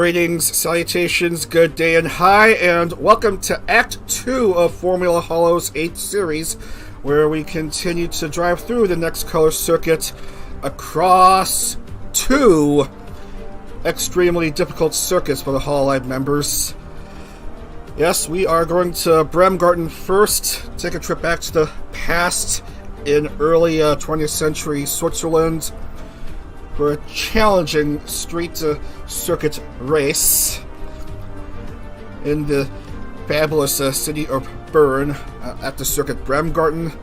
Greetings, salutations, good day, and hi, and welcome to Act 2 of Formula Holo's 8th series, where we continue to drive through the next color circuit across 2 extremely difficult circuits for the hololive members. Yes, we are going to Bremgarten first, take a trip back to the past in early 20th century Switzerland for a challenging street circuit race in the fabulous city of Bern at the Circuit Bremgarten.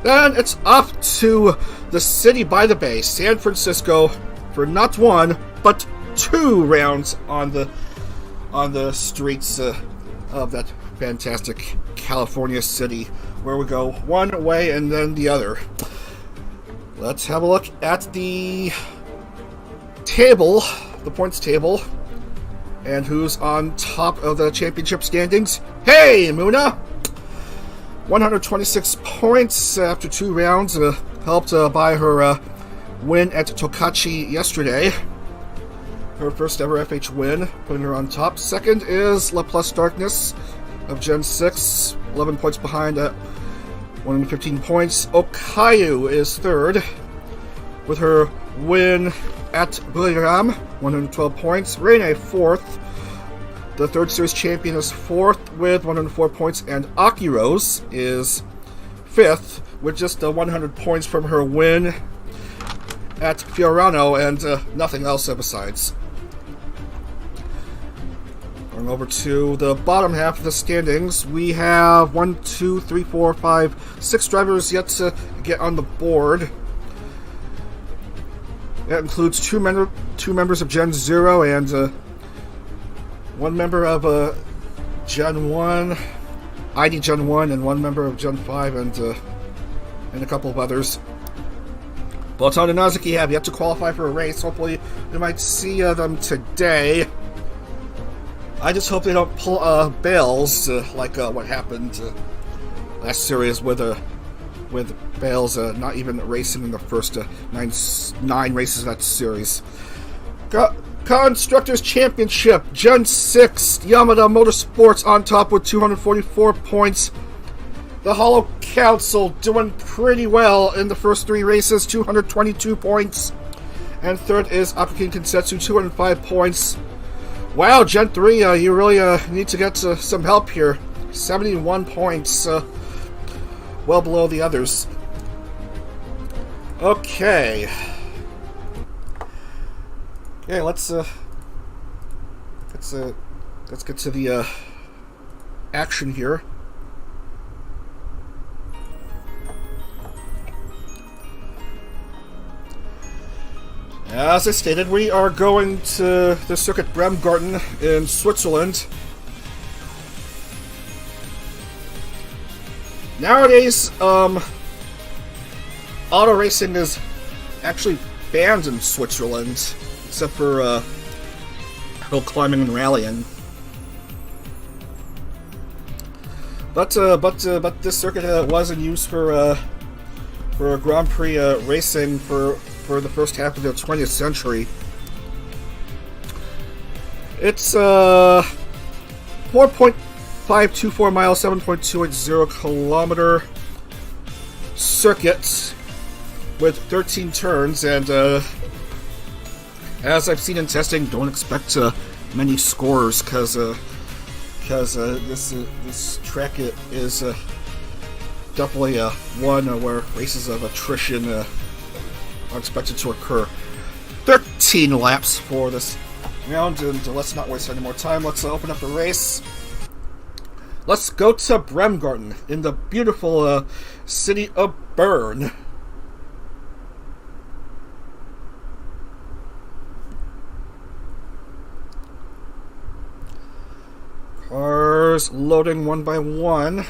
Then it's off to the city by the bay, San Francisco, for not 1 but 2 rounds on the streets of that fantastic California city, where we go one way and then the other. Let's have a look at the table, the points table, and who's on top of the championship standings. Hey, Muna! 126 points after 2 rounds, helped by her win at Tokachi yesterday. Her first ever FH win, putting her on top. Second is La Plus Darkness of Gen 6, 11 points behind at 115 points. Okayu is third, with her win at Buriram, 112 points. Rene fourth. The third series champion is fourth with 104 points, and Akiros is fifth with just 100 points from her win at Fiorano and nothing else besides. Going over to the bottom half of the standings, we have 1, 2, 3, 4, 5, 6 drivers yet to get on the board. That includes two members of Gen 0 and 1 member of Gen 1, ID Gen 1, and 1 member of Gen 5, and a couple of others. Bolton and Nazuki have yet to qualify for a race. Hopefully we might see them today. I just hope they don't pull Bales like what happened last series with Bales not even racing in the first 9 races of that series. Constructors Championship, Gen 6, Yamada Motorsports on top with 244 points. The holoCouncil doing pretty well in the first 3 races, 222 points. And third is Akukin Kensetsu, 205 points. Wow, Gen 3, you really need to get some help here. 71 points, well below the others. Okay, let's get to the action here. As I stated, we are going to the Circuit Bremgarten in Switzerland. Nowadays, auto racing is actually banned in Switzerland, except for hill climbing and rallying. But this circuit was in use for Grand Prix racing for the first half of the 20th century. It's 4.524 miles, 7.280 kilometer circuit with 13 turns, and as I've seen in testing, don't expect many scores because this track is definitely one where races of attrition are expected to occur. 13 laps for this round, and let's not waste any more time. Let's open up the race. Let's go to Bremgarten in the beautiful city of Bern. Cars loading one by one.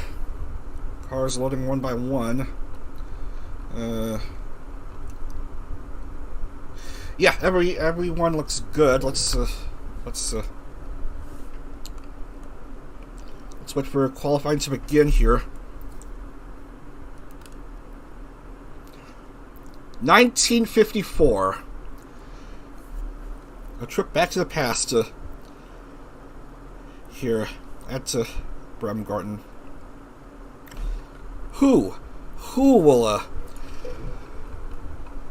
Yeah, everyone looks good. Let's wait for qualifying to begin here. 1954. A trip back to the past. here at Bremgarten. Who will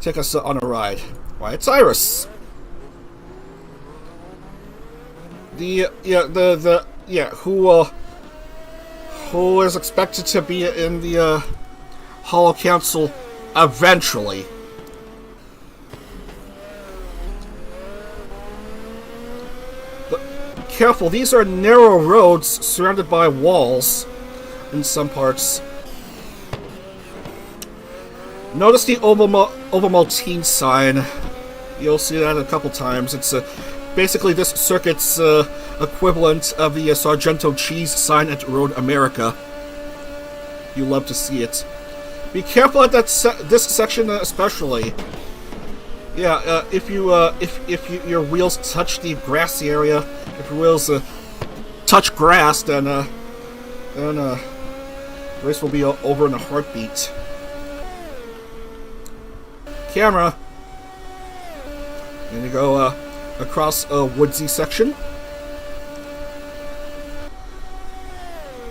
take us on a ride? Why, it's Iris. Who is expected to be in the holoCouncil eventually. But careful, these are narrow roads surrounded by walls in some parts. Notice the Ovaltine sign. You'll see that a couple times. It's basically this circuit's equivalent of the Sargento cheese sign at Road America. You love to see it. Be careful at that this section especially. Yeah, if your wheels touch the grassy area, if your wheels touch grass, then the race will be over in a heartbeat. Camera. And you go across a woodsy section.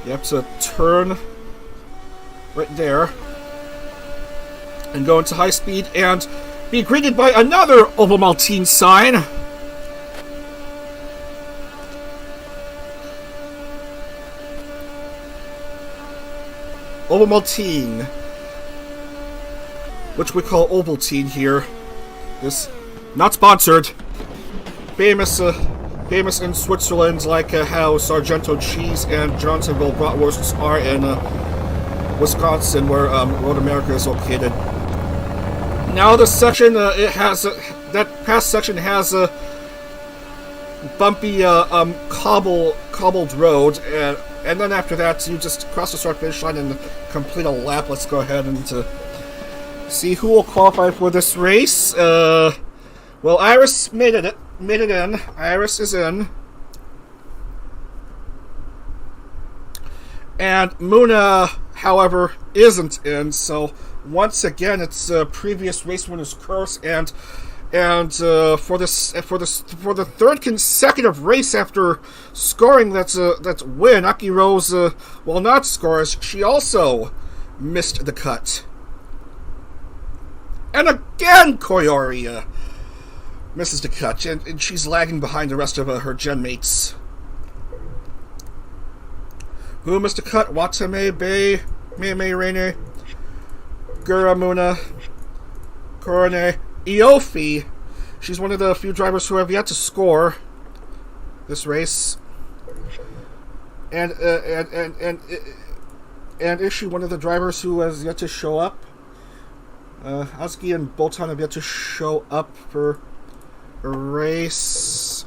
You have to turn right there and go into high speed and be greeted by another Ovaltine sign. Ovaltine, which we call Ovaltine here, is not sponsored. Famous in Switzerland, like how Sargento cheese and Johnsonville bratwursts are in Wisconsin, where Road America is located. Now the section that past section has a bumpy cobbled road, and then after that you just cross the start finish line and complete a lap. Let's go ahead and see who will qualify for this race. Well, Iris made it in. Iris is in. And Muna, however, isn't in. So once again, it's previous race winner's curse, and for the third consecutive race after scoring that's win, Akiro's will not score, as she also missed the cut. And again, Koyori misses the cut, and she's lagging behind the rest of her gen mates. Who missed the cut? Watame, Bei, Mei Reine, Guramuna, Korone, Iofi. She's one of the few drivers who have yet to score this race. And is she one of the drivers who has yet to show up? Azuki and Bolton have yet to show up for a race.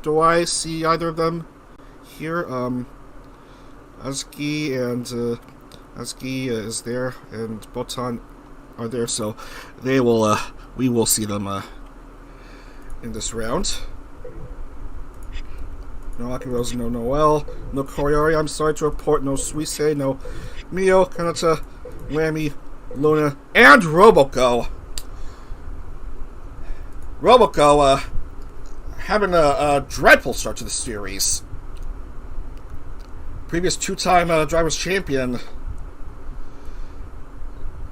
Do I see either of them here? Azuki is there, and Bolton are there, so they will. We will see them in this round. No Akiros, no Noel, no Koyori. I'm sorry to report, no Suisse, no Mio, Kanata, Whammy, Luna, and Roboco. Roboco having a dreadful start to the series. Previous two-time drivers champion.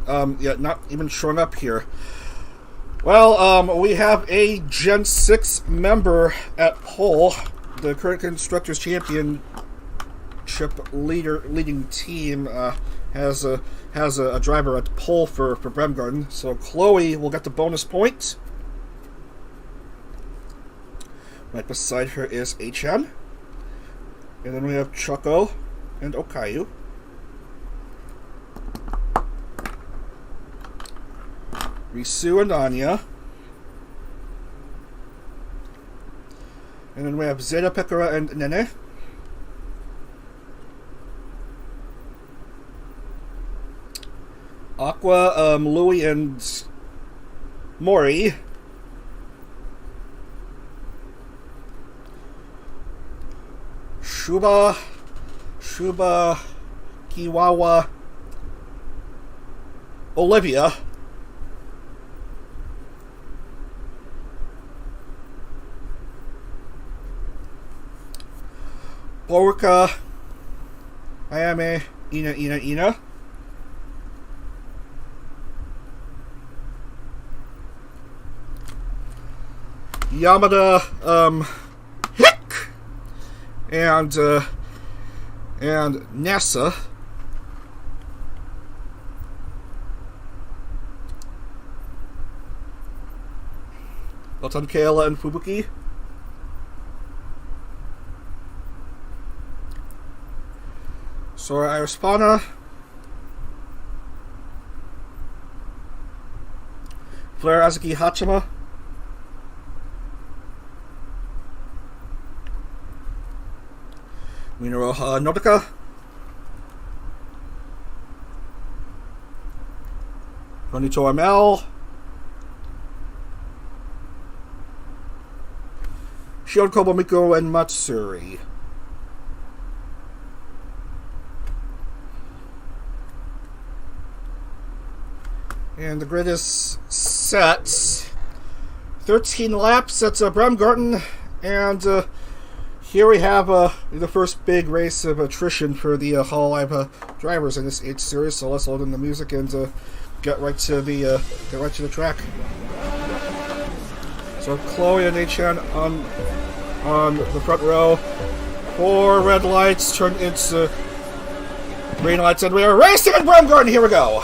Not even showing up here. Well, we have a Gen 6 member at pole. The current Constructors Championship leading team has a driver at pole for Bremgarten. So Chloe will get the bonus point. Right beside her is HM. And then we have Choco and Okayu. Risu and Anya. And then we have Zeta, Pekora, and Nene. Aqua, Louie, and Mori. Shuba, Kiwawa, Olivia. Boruka, Ayame, Ina. Yamada, Hick, and Nasa. Welcome, Kayla and Fubuki. Sora Iraspana. Flare Azuki Hachima. Minoru Nodaka. Ronito ML. Shion Kobomiko and Matsuri. And the grid is set. 13 laps at Bremgarten, and here we have the first big race of attrition for the hololive drivers in this H series. So let's load in the music and get right to the track. So Chloe and Achan on the front row. 4 red lights turn into green lights, and we are racing in Bremgarten. Here we go.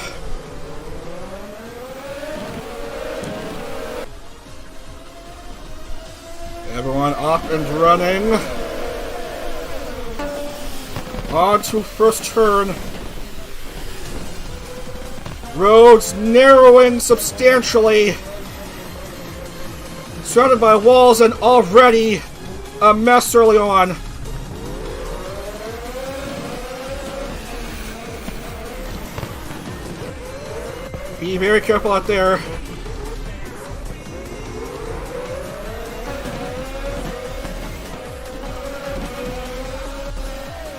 Everyone off and running. On to first turn. Roads narrowing substantially. Surrounded by walls and already a mess early on. Be very careful out there.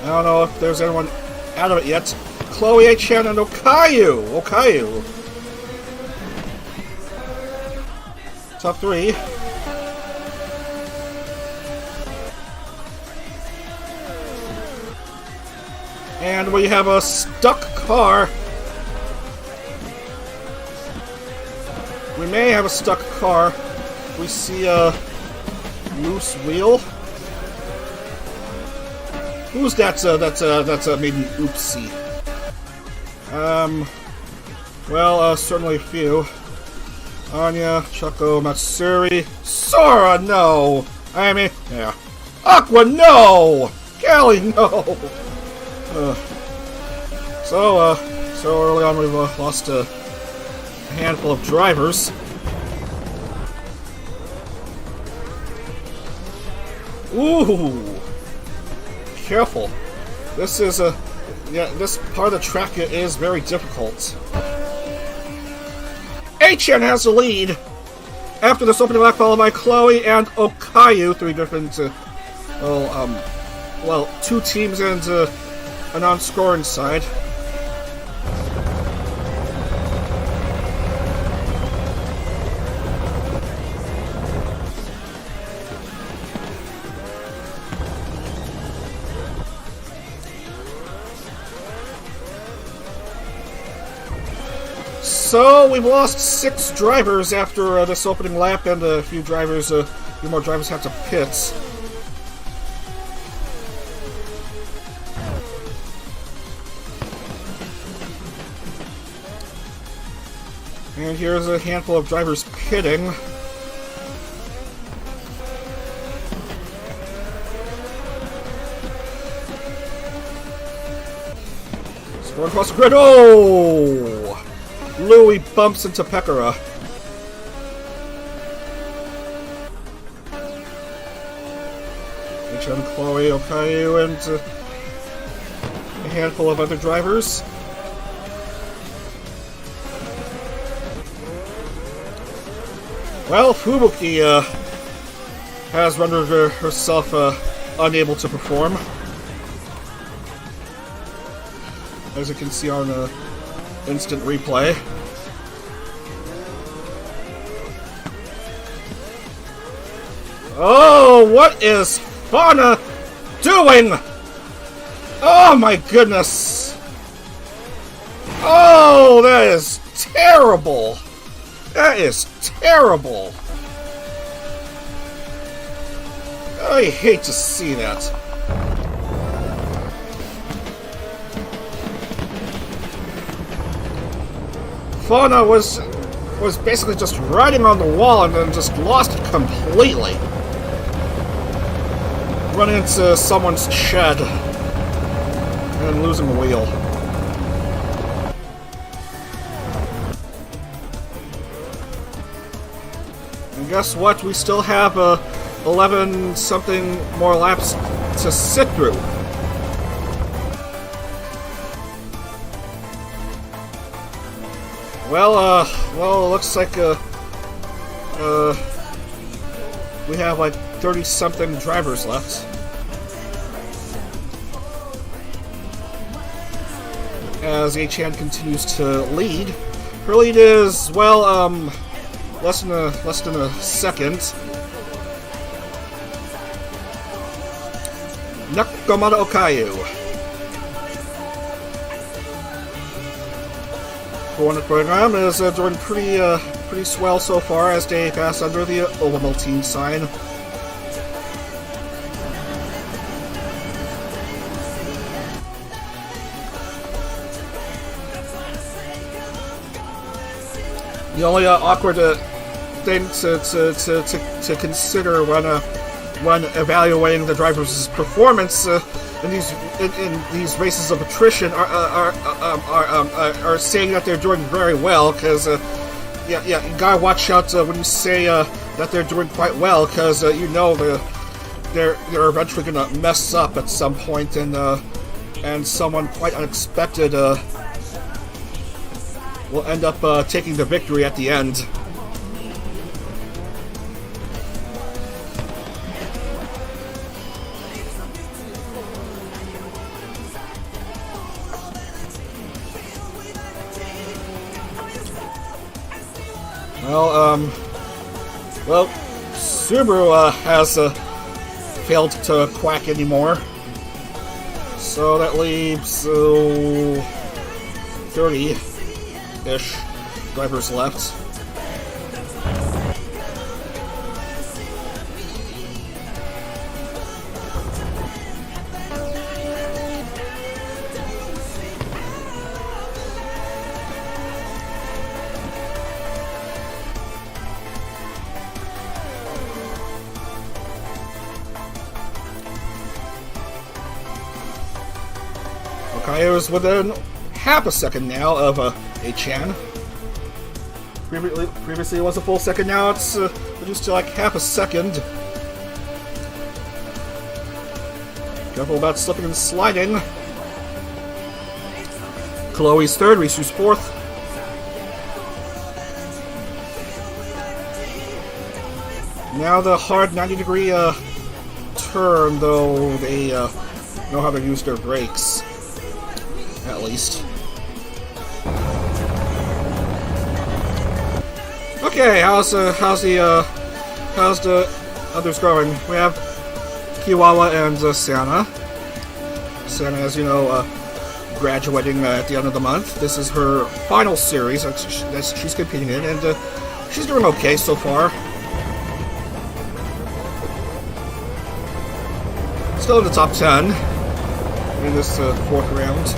I don't know if there's anyone out of it yet. Chloe Achan and Okayu. Top 3. And we have a stuck car. We may have a stuck car. We see a loose wheel. Who's that's made an oopsie? Well, certainly a few. Anya, Choco, Matsuri, Sora, no! I mean, yeah. Aqua, no! Callie, no! So early on we've lost a handful of drivers. Ooh! Careful. This is this part of the track is very difficult. Achan has the lead after this opening lap, followed by Chloe and Okayu. 3 different, 2 teams and a non-scoring side. So we've lost 6 drivers after this opening lap, and a few more drivers have to pit. And here's a handful of drivers pitting. Going across the grid. Oh! Louie bumps into Pekara. Achan, Chloe, Okayu, and a handful of other drivers. Well, Fubuki has rendered herself unable to perform. As you can see on the instant replay. Oh, what is Fauna doing? Oh my goodness! Oh, that is terrible! That is terrible! I hate to see that. Fauna was basically just riding on the wall and then just lost it completely. Running into someone's shed and losing the wheel. And guess what? We still have 11 something more laps to sit through. Well, it looks like we have like 30-something drivers left. As Achan continues to lead. Her lead is, well, less than a second. Nakamata Okayu. The program is doing pretty swell so far as they pass under the Ovaltine sign. The only awkward thing to consider when evaluating the driver's performance in these races of attrition are saying that they're doing very well, because you gotta watch out when you say that they're doing quite well, because you know they're eventually gonna mess up at some point, and someone quite unexpected will end up taking the victory at the end. Well, Subaru has failed to quack anymore, so that leaves 30-ish drivers left. Okayo is within half a second now of Achan. Previously it was a full second, now it's reduced to like half a second. Careful about slipping and sliding. Chloe's third, Risu's fourth. Now the hard 90-degree turn, though they know how to use their brakes. At least. Okay, how's the others going? We have Kiwawa and Sana. Sana, as you know, graduating at the end of the month. This is her final series that she's competing in, and she's doing okay so far. Still in the top 10 in this fourth round.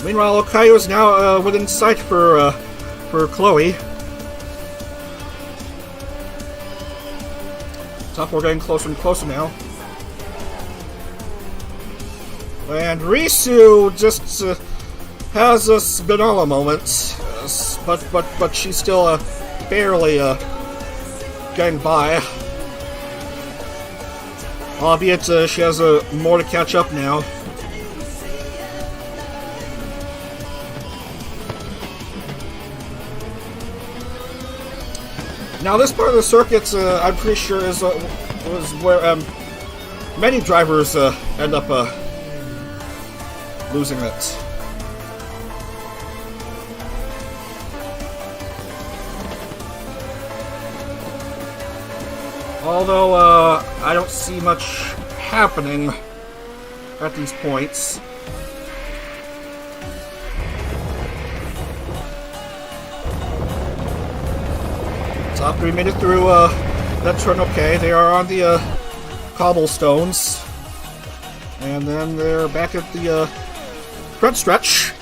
Meanwhile, Okayo is now within sight for Chloe. Top four getting closer and closer now. And Risu just has a Spinola moment, but she's still barely getting by. Albeit she has more to catch up now. Now, this part of the circuit, I'm pretty sure, was where many drivers end up losing it. Although, I don't see much happening at these points. Top 3 made it through, that turn okay. They are on the, cobblestones. And then they're back at the, front stretch.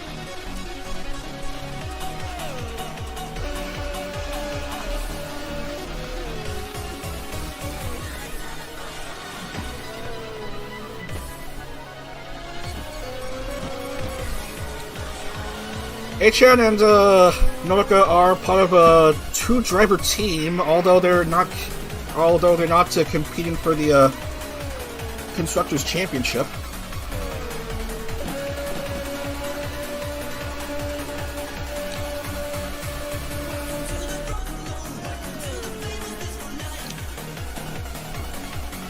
HN and Noka are part of a two-driver team, although they're not competing for the Constructors' Championship.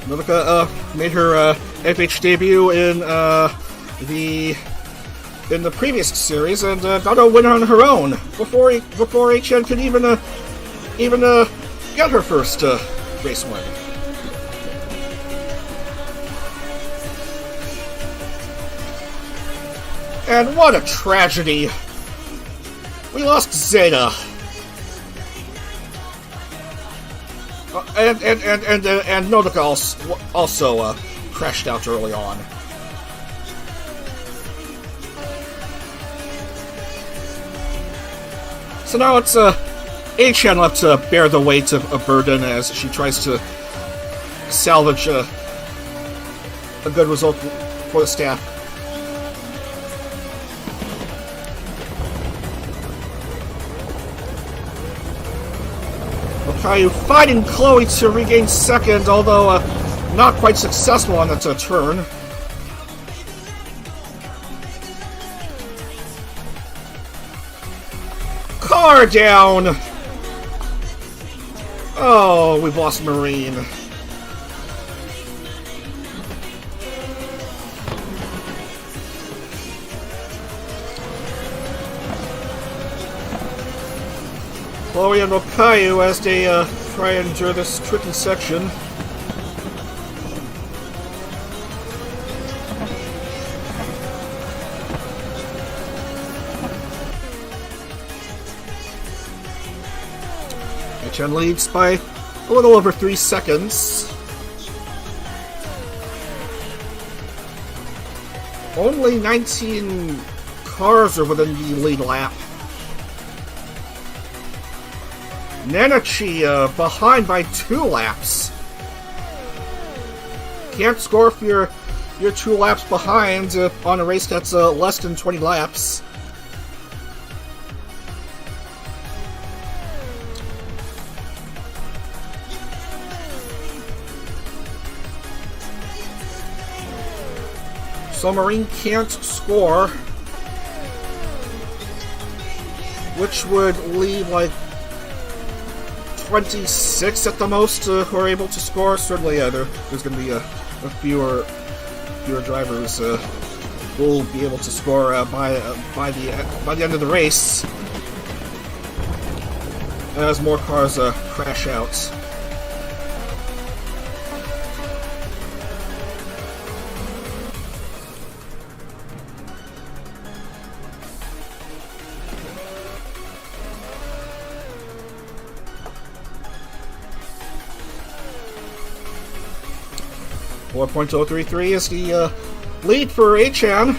Noka made her FH debut in the previous series, and got a win on her own before HN could even get her first race win. And what a tragedy! We lost Zeta, and Nodoka also crashed out early on. So now it's HN left to bear the weight of a burden as she tries to salvage a good result for the staff. Okayu fighting Chloe to regain second, although not quite successful on that turn. Car down! Oh, we've lost Marine. Chloe and Okayu as they try and endure this tricky section. HN leads by a little over 3 seconds. Only 19 cars are within the lead lap. Nanachi behind by 2 laps. Can't score if you're 2 laps behind on a race that's less than 20 laps. So Marine can't score, which would leave like 26 at the most who are able to score. Certainly, there's going to be a fewer drivers who will be able to score by the end of the race, as more cars crash out. .033 is the lead for HN.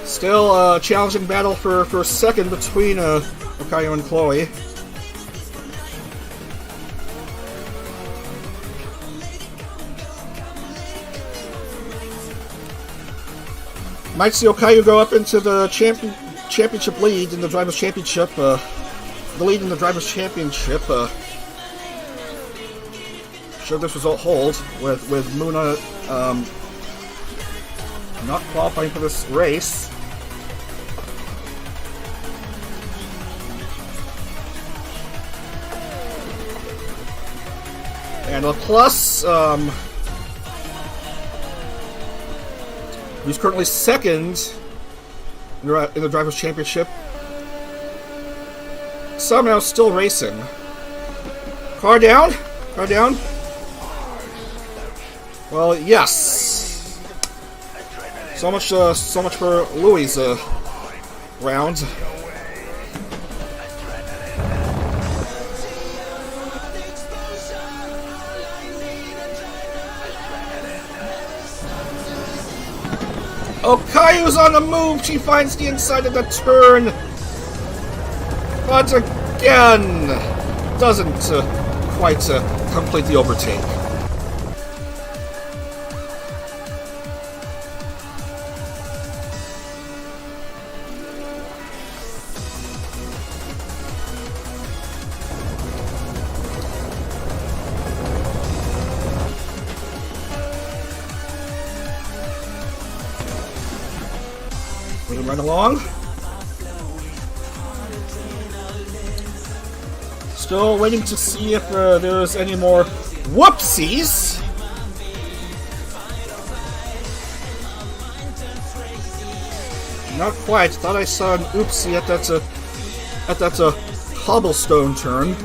Still a challenging battle for second between Okayu and Chloe. Might see Okayu go up into the championship lead in the Drivers' Championship. The lead in the Drivers' Championship. Should this result hold, with Muna not qualifying for this race. And Laplace, who's currently second in the Drivers' Championship, somehow still racing. Car down? Car down? Well, yes. So much for Louis' round. Okayu's on the move! She finds the inside of the turn! But again, doesn't quite complete the overtake. Moving right along. Still waiting to see if there's any more whoopsies. Not quite. Thought I saw an oopsie at that cobblestone turn.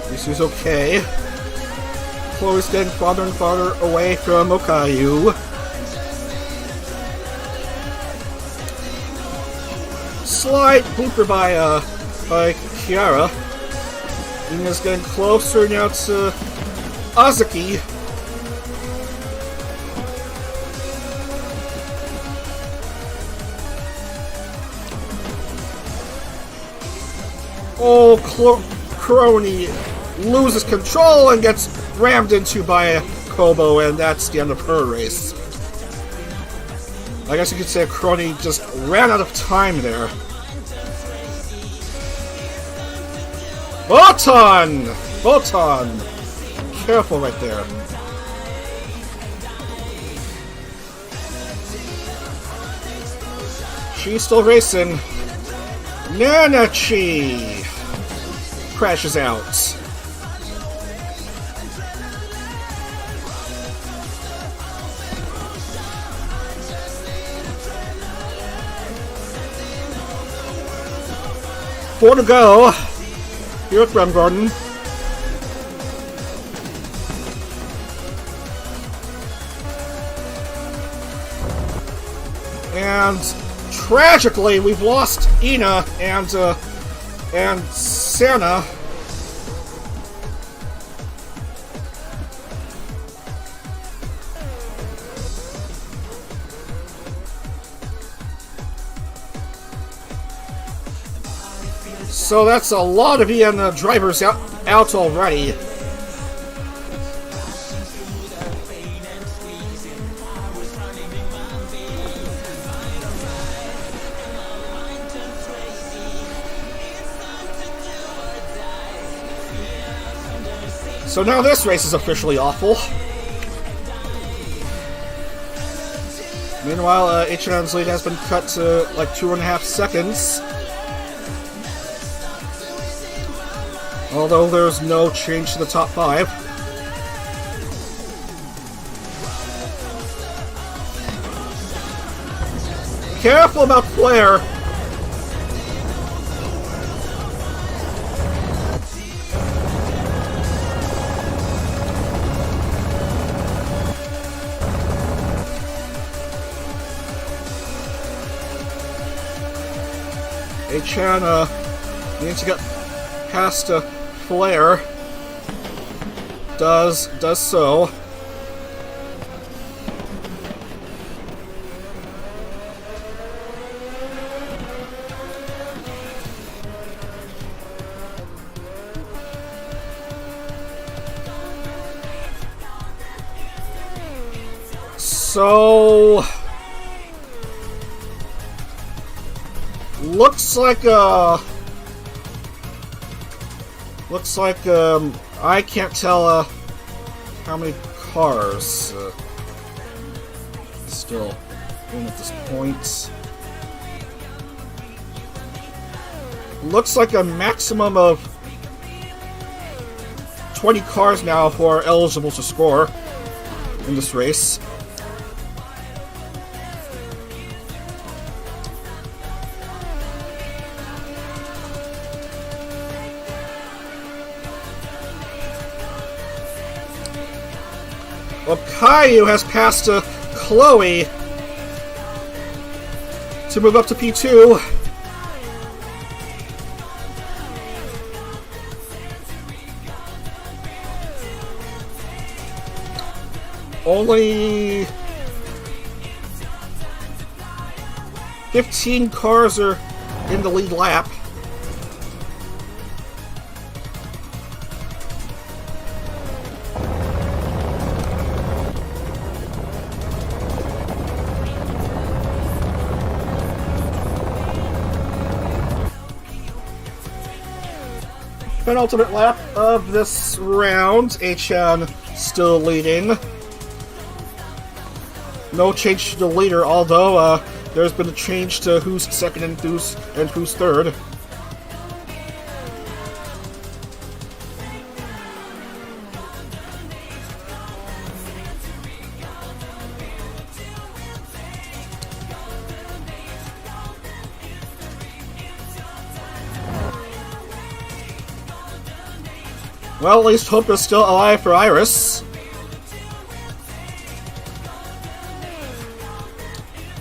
This is okay. Chloe's getting farther and farther away from Okayu. Slight blooper by Kiara. Ina's getting closer now to Azuki. Oh, Crony loses control and gets rammed into by Kobo, and that's the end of her race. I guess you could say Crony just ran out of time there. Botan! Botan! Careful right there. She's still racing. Nanachi crashes out. Four to go here at Bremgarten. And tragically, we've lost Ina and Sana. So that's a lot of EN drivers out already. So now this race is officially awful. Meanwhile, H&N's lead has been cut to like 2.5 seconds. Although there's no change to the top 5. Careful about Flare! H-Chan needs to get past Flare. Does so. So looks like I can't tell how many cars still in at this point. Looks like a maximum of 20 cars now who are eligible to score in this race. Well, Caillou has passed Chloe to move up to P2. Only 15 cars are in the lead lap. Penultimate lap of this round. Achan still leading. No change to the leader, although there's been a change to who's second and who's third. Well, at least hope is still alive for Iris.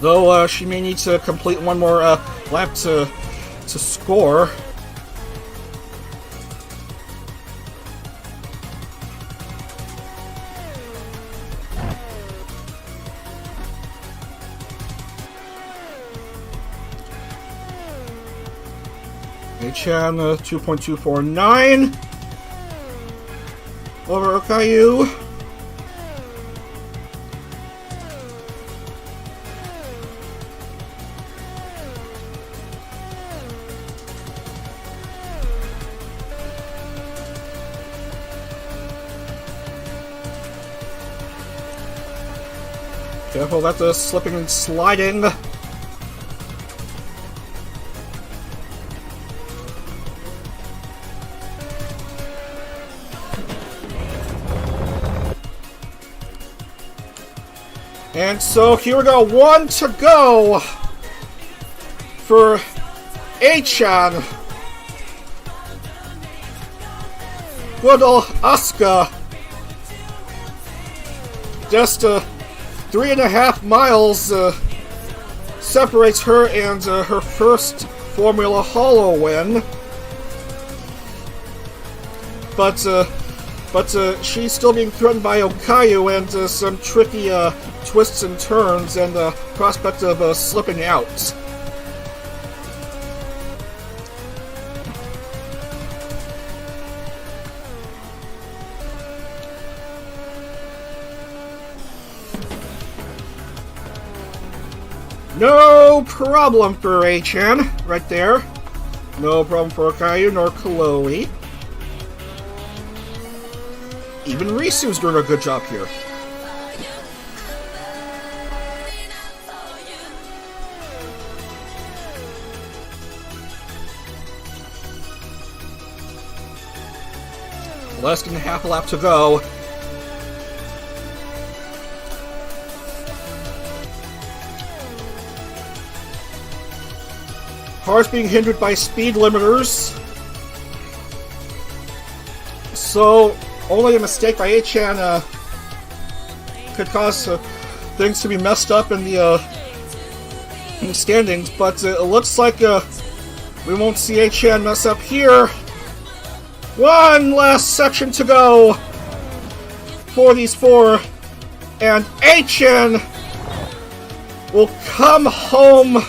Though she may need to complete one more lap to score. Achan 2.249 over Caillou. Careful about the slipping and sliding. And so here we go, 1 to go for Achan. Good old Asuka. Just 3.5 miles separates her and her first Formula Holo win. But she's still being threatened by Caillou and some tricky twists and turns and the prospect of slipping out. No problem for Achan, right there. No problem for Caillou nor Chloe. Even Risu's doing a good job here. Less than half a lap to go. Cars being hindered by speed limiters. So, only a mistake by Achan could cause things to be messed up in the standings, but it looks like we won't see Achan mess up here. One last section to go for these four, and Achan will come home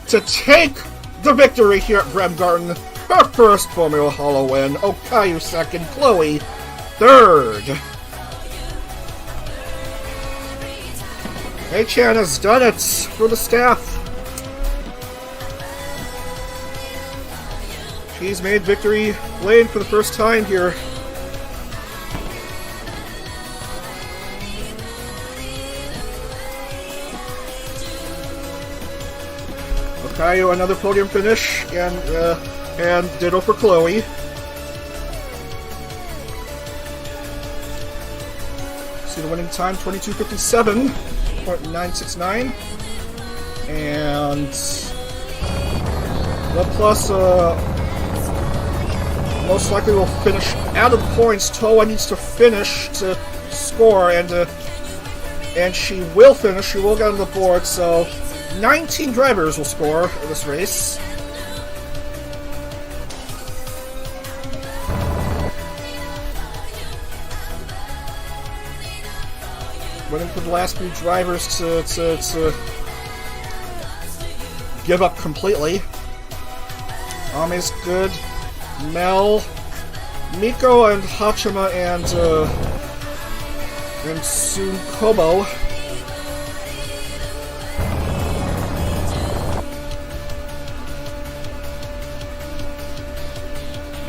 to take the victory here at Bremgarten. Her first Formula Holo win. Caillou second, Chloe third. Achan has done it for the staff. She's made victory lane for the first time here. Caillou another podium finish, and ditto for Chloe. see the winning time, 22:57.969. And the plus most likely will finish out of the points. Toa needs to finish to score, and she will finish. She will get on the board, so 19 drivers will score in this race. Waiting for the last few drivers to give up completely. Ame's good. Mel, Miko, and Hachima, and Sunkobo.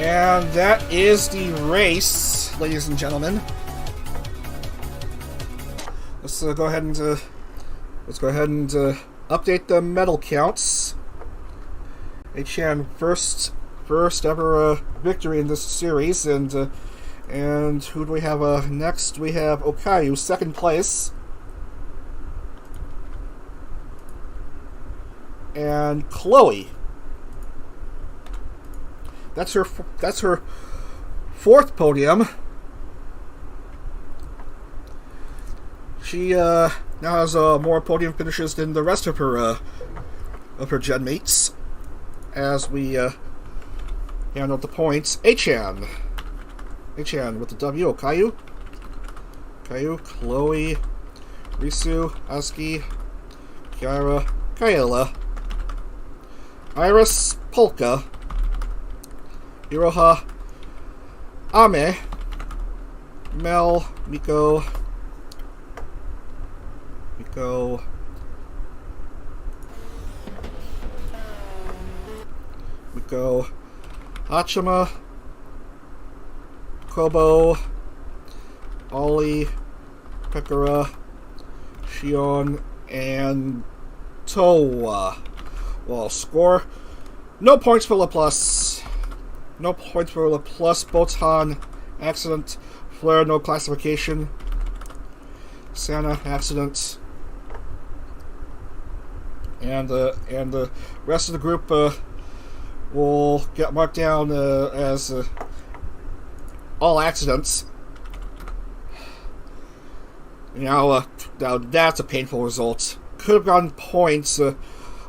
And that is the race, ladies and gentlemen. Let's go ahead and update the medal counts. Achan first ever victory in this series, and who do we have next? We have Okayu, second place, and Chloe. That's her fourth podium. She now has more podium finishes than the rest of her gen mates. As we hand out the points, Achan with the W. Okayu, Chloe, Risu, Asuki, Kiara, Kaela, Iris, Polka, Iroha, Ame, Mel, Miko, Hachima, Kobo, Ollie, Pekara, Shion, and Toa. Well, score. No points for Laplace. No points for Laplace. Botan, accident. Flare, no classification. Santa, accident. And the rest of the group will get marked down as all accidents. Now that's a painful result. Could have gotten points,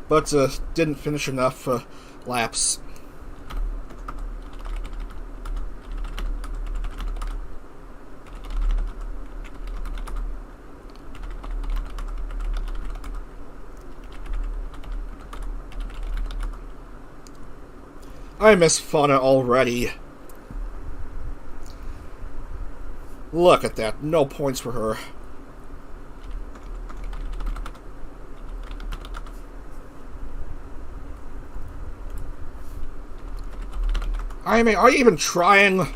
but didn't finish enough laps. I miss Fauna already. Look at that. No points for her. I mean, are you even trying?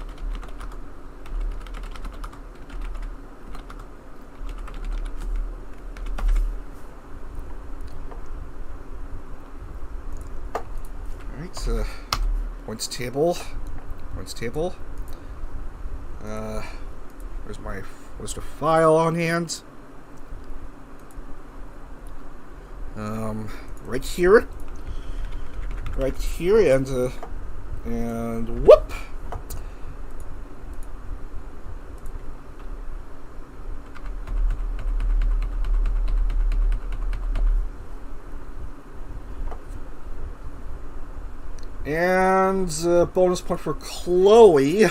Alright, points table. Where's the file on hand? Right here, and whoop! And bonus point for Chloe.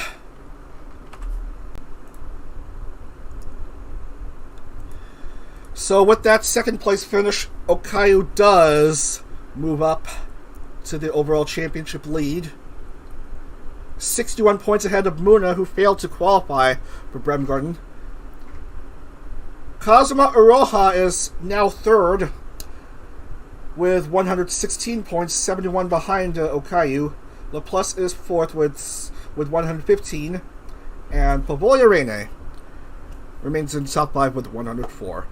So with that second place finish, Okayu does move up to the overall championship lead. 61 points ahead of Muna, who failed to qualify for Bremgarten. Kazuma Iroha is now third with 116 points, 71 behind Okayu. Laplace is fourth with 115. And Pavolia Reine remains in the top 5 with 104.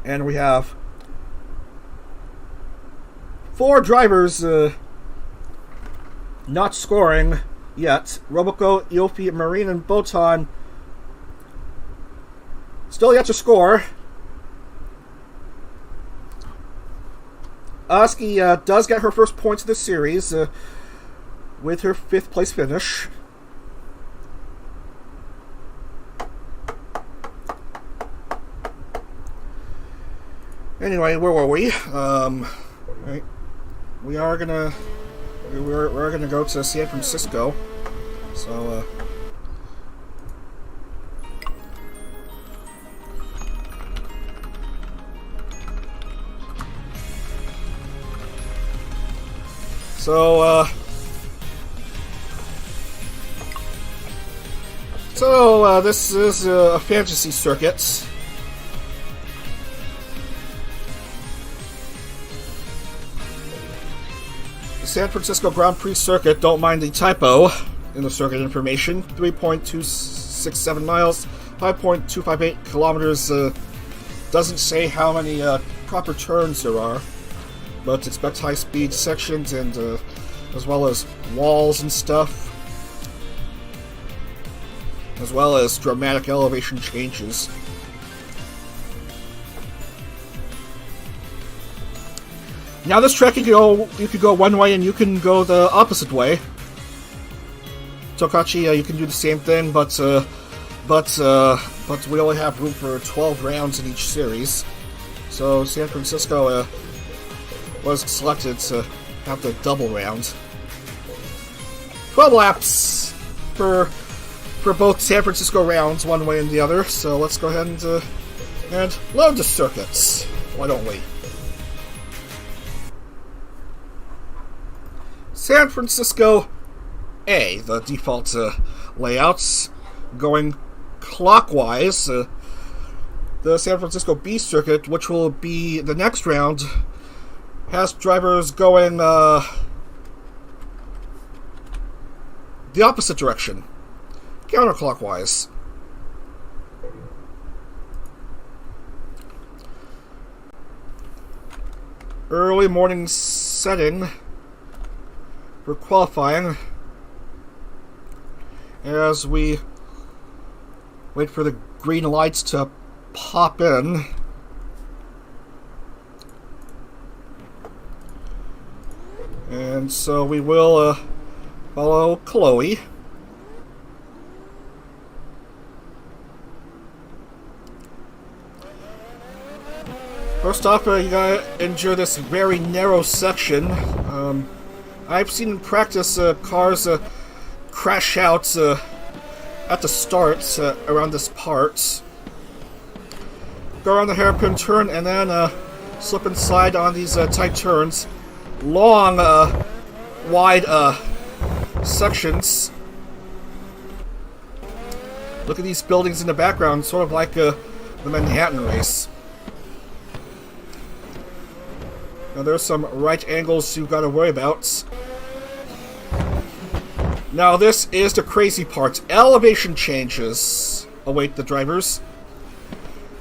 And we have 4 drivers not scoring yet. Roboko, Yofi, Marine, and Botan Still yet to score. Oski does get her first points of the series with her 5th place finish. Anyway, where were we? Right. We're gonna go to San Francisco. So this is a fantasy circuit. The San Francisco Grand Prix circuit, don't mind the typo in the circuit information, 3.267 miles, 5.258 kilometers, doesn't say how many proper turns there are, but expect high-speed sections and as well as walls and stuff, as well as dramatic elevation changes. Now this track you could go one way and you can go the opposite way. Tokachi, you can do the same thing, but we only have room for 12 rounds in each series. So San Francisco was selected to have the double round. 12 laps for both San Francisco rounds, one way and the other. So let's go ahead and load the circuits. Why don't we? San Francisco A, the default layouts, going clockwise. The San Francisco B circuit, which will be the next round, has drivers going the opposite direction, counterclockwise. Early morning setting for qualifying as we wait for the green lights to pop in. And so we will follow Chloe. First off, you gotta endure this very narrow section. I've seen in practice cars crash out at the start around this part. Go around the hairpin turn and then slip and slide on these tight turns. Long, wide sections. Look at these buildings in the background, sort of like the Manhattan race. Now there's some right angles you've got to worry about. Now this is the crazy part. Elevation changes await the drivers.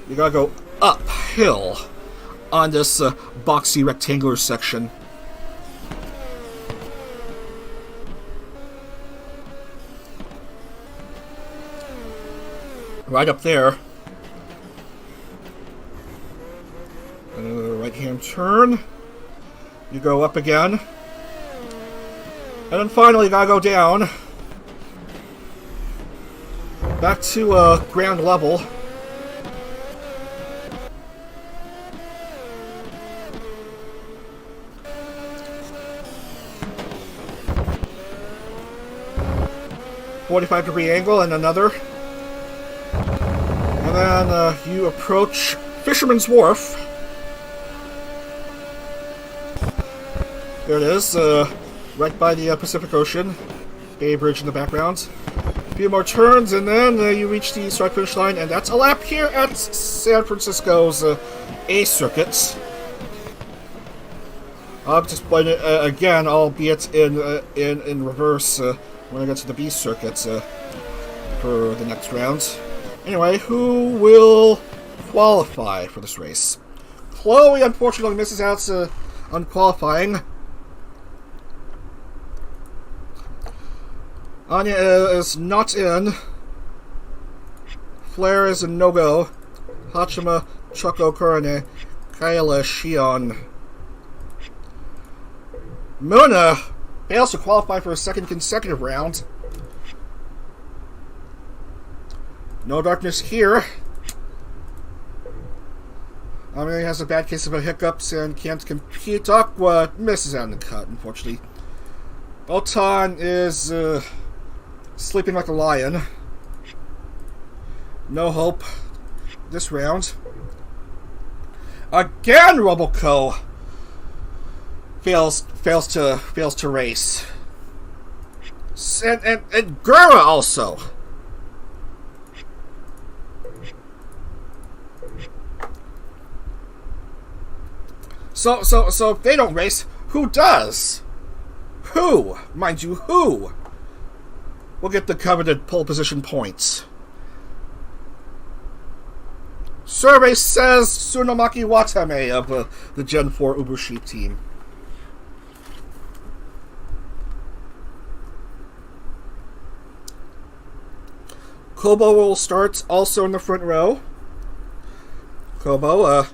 You gotta go uphill on this boxy rectangular section. Right up there. Another right-hand turn. You go up again. And then finally you gotta go down. Back to ground level. .45-degree angle and another. And then you approach Fisherman's Wharf. There it is, right by the Pacific Ocean. Bay Bridge in the background. A few more turns, and then you reach the start-finish line, and that's a lap here at San Francisco's A circuit. I'll just play it again, albeit in reverse when I get to the B circuit for the next round. Anyway, who will qualify for this race? Chloe, unfortunately, misses out on qualifying. Anya is not in. Flair is a no-go. Hachima, Choco Kurane, Kaila Shion. Muna fails to qualify for a second consecutive round. No darkness here. He has a bad case of hiccups and can't compete. Aqua misses out in the cut, unfortunately. Botan is sleeping like a lion. No hope this round. Again, Roboco fails to race. And Gura also. So if they don't race, who does? Who? Mind you, who will get the coveted pole position points? Survey says Tsunomaki Watame of the Gen 4 Uber Sheep team. Kobo will start also in the front row. Kobo,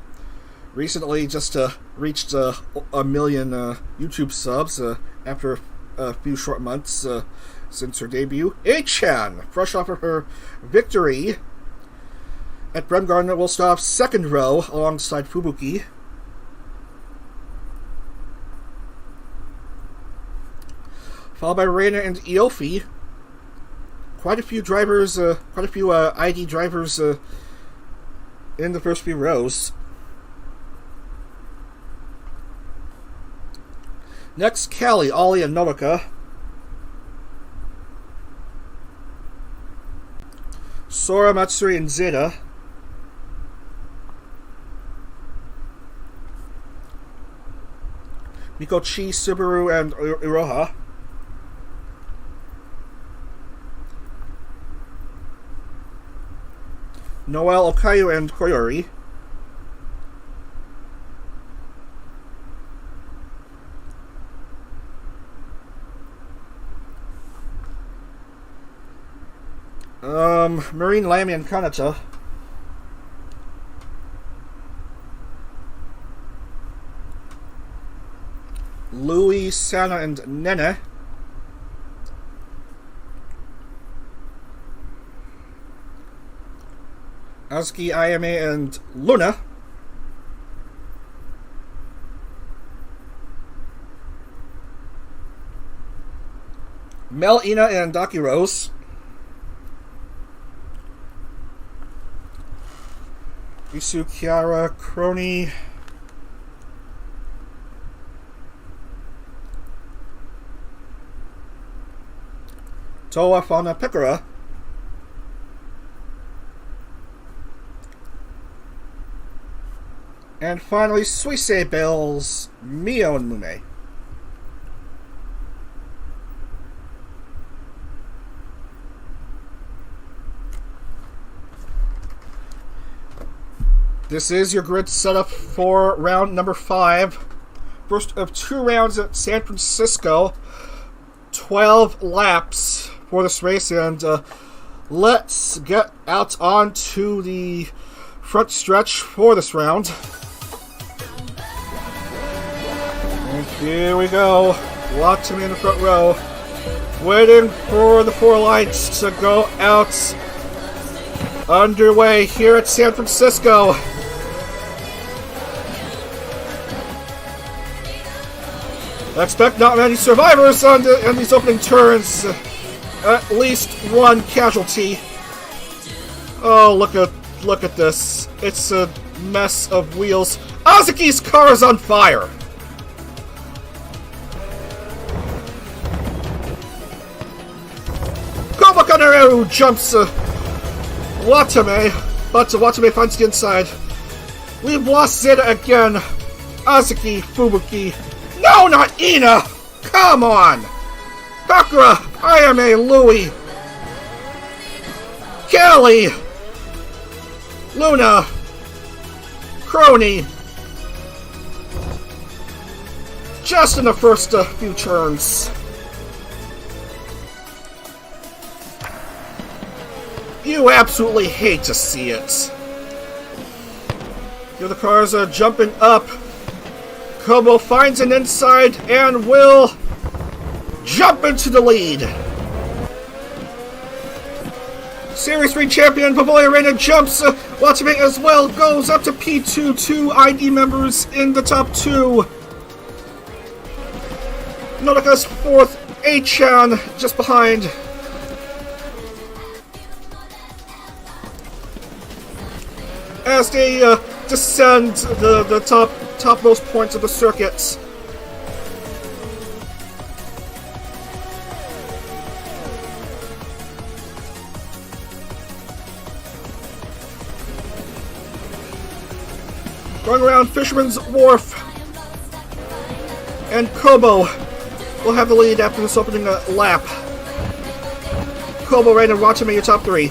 recently just reached a million YouTube subs after a few short months since her debut. A-chan, fresh off of her victory at Bremgarten, will stop second row alongside Fubuki. Followed by Reina and Iofi. Quite a few drivers, ID drivers in the first few rows. Next, Callie, Ollie, and Nodoka. Sora, Matsuri, and Zeta. Mikochi, Subaru, and Iroha. Noel, Okayu, and Koyori. Marine, Lamy, and Kanata. Louis, Sana, and Nene. Azuki, Ayame, and Luna. Mel, Ina, and Daki Rose. Isu, Kiara, Crony. Toa, Fauna, Pekora. And finally, Suisei Bells, Mio, and Mume. This is your grid setup for round number 5. First of 2 rounds at San Francisco. 12 laps for this race, and let's get out onto the front stretch for this round. And here we go. Lots of me in the front row, waiting for the 4 lights to go out. Underway here at San Francisco. I expect not many survivors on these opening turns. At least one casualty. Oh, look at this. It's a mess of wheels. Azuki's car is on fire. Kobakaneru jumps Watame, but Watame finds the inside. We've lost Zeta again. Azuki, Fubuki. No, not Ina! Come on! Bakura, Ayame, Louie, Kelly, Luna, Crony. Just in the first few turns. You absolutely hate to see it. The cars are jumping up. Kobo finds an inside and will jump into the lead. Series 3 champion Pavoya Reina jumps. Watame as well goes up to P2. 2 ID members in the top 2. Nodaka's 4th. A-chan just behind. As they descend the topmost points of the circuits. Going around Fisherman's Wharf. And Kobo will have the lead after this opening lap. Kobo, Rain, and Watame, your top 3.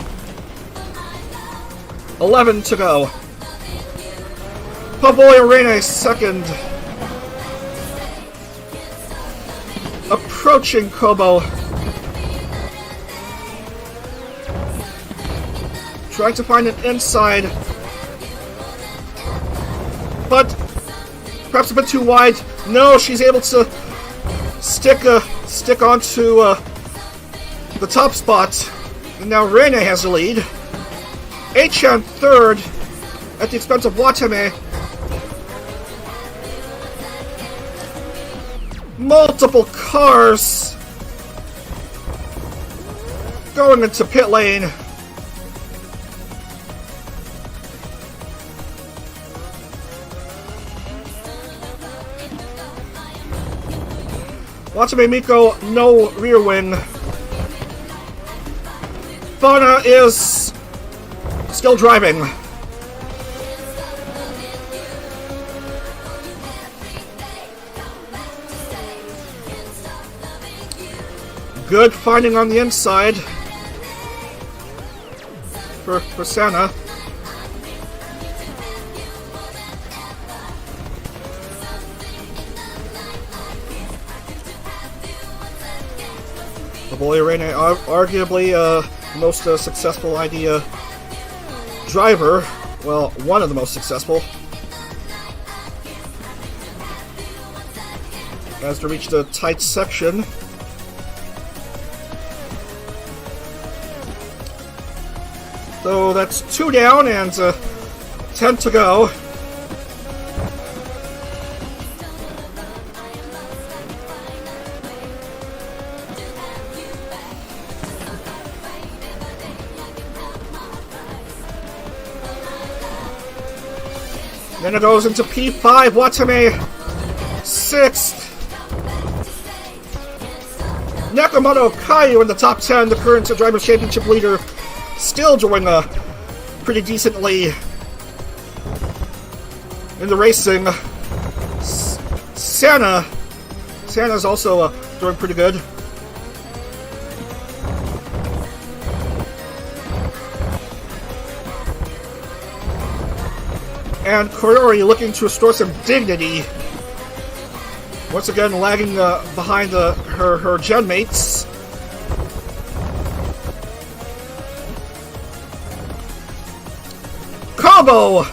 11 to go. Pavoya Reina second. Approaching Kobo. Trying to find an inside. But perhaps a bit too wide. No, she's able to stick onto the top spot. And now Reina has the lead. A-chan third at the expense of Watame. Multiple cars going into pit lane. Watame Miko, no rear wing. Fauna is still driving. Good finding on the inside for Sana. Pavoya Reina, arguably most successful idea driver. Well, one of the most successful. As to reach the tight section. So that's 2 down and 10 to go. Then it goes into P5, Watame 6th. Nakamoto Kayu in the top 10, the current Drivers' Championship leader, still doing pretty decently in the racing. Sana's also doing pretty good. And Korori looking to restore some dignity. Once again, lagging behind her gen mates. Kobo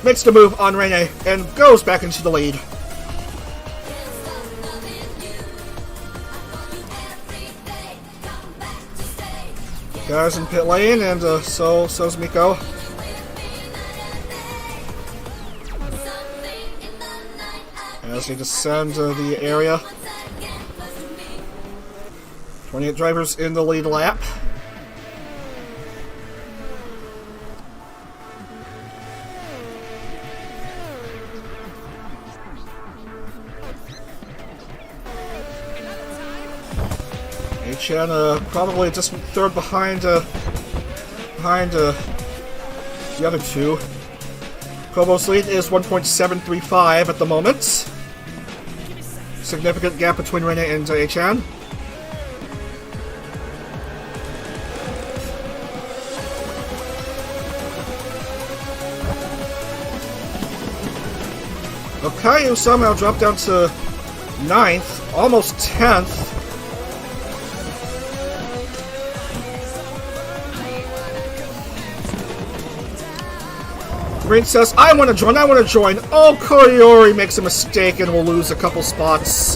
makes the move on Reine and goes back into the lead. Guys in pit lane, and so's Miko. As they descend the area. 28 drivers in the lead lap. A-chan probably just third behind the other two. Kobo's lead is 1.735 at the moment. Significant gap between Reina and A-chan. Okayu somehow dropped down to 9th, almost 10th. Green says, I want to join, I want to join. Oh, Koyori makes a mistake and will lose a couple spots.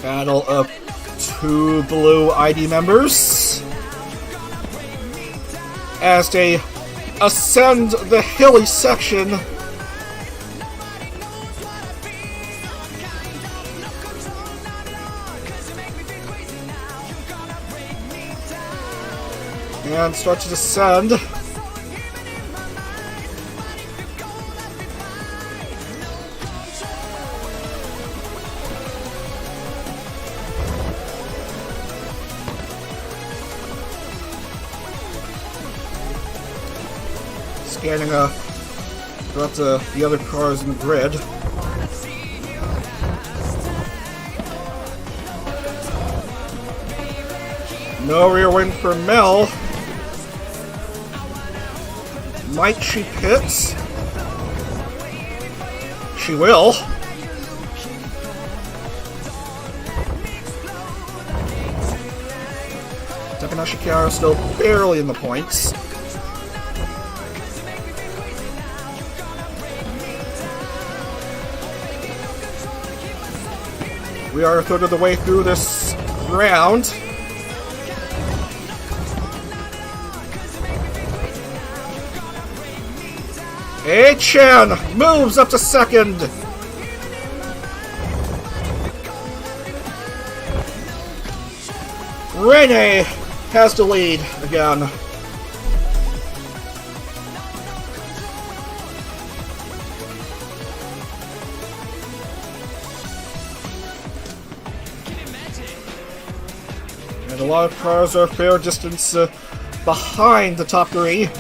Battle of two blue ID members as they ascend the hilly section. And start to descend. Scanning throughout the other cars in the grid. No rear wing for Mel. Might she pit? She will. Takanashi Kiara still barely in the points. We are a third of the way through this round. A-chan moves up to second. Rene has the lead again. And a lot of cars are a fair distance behind the top three.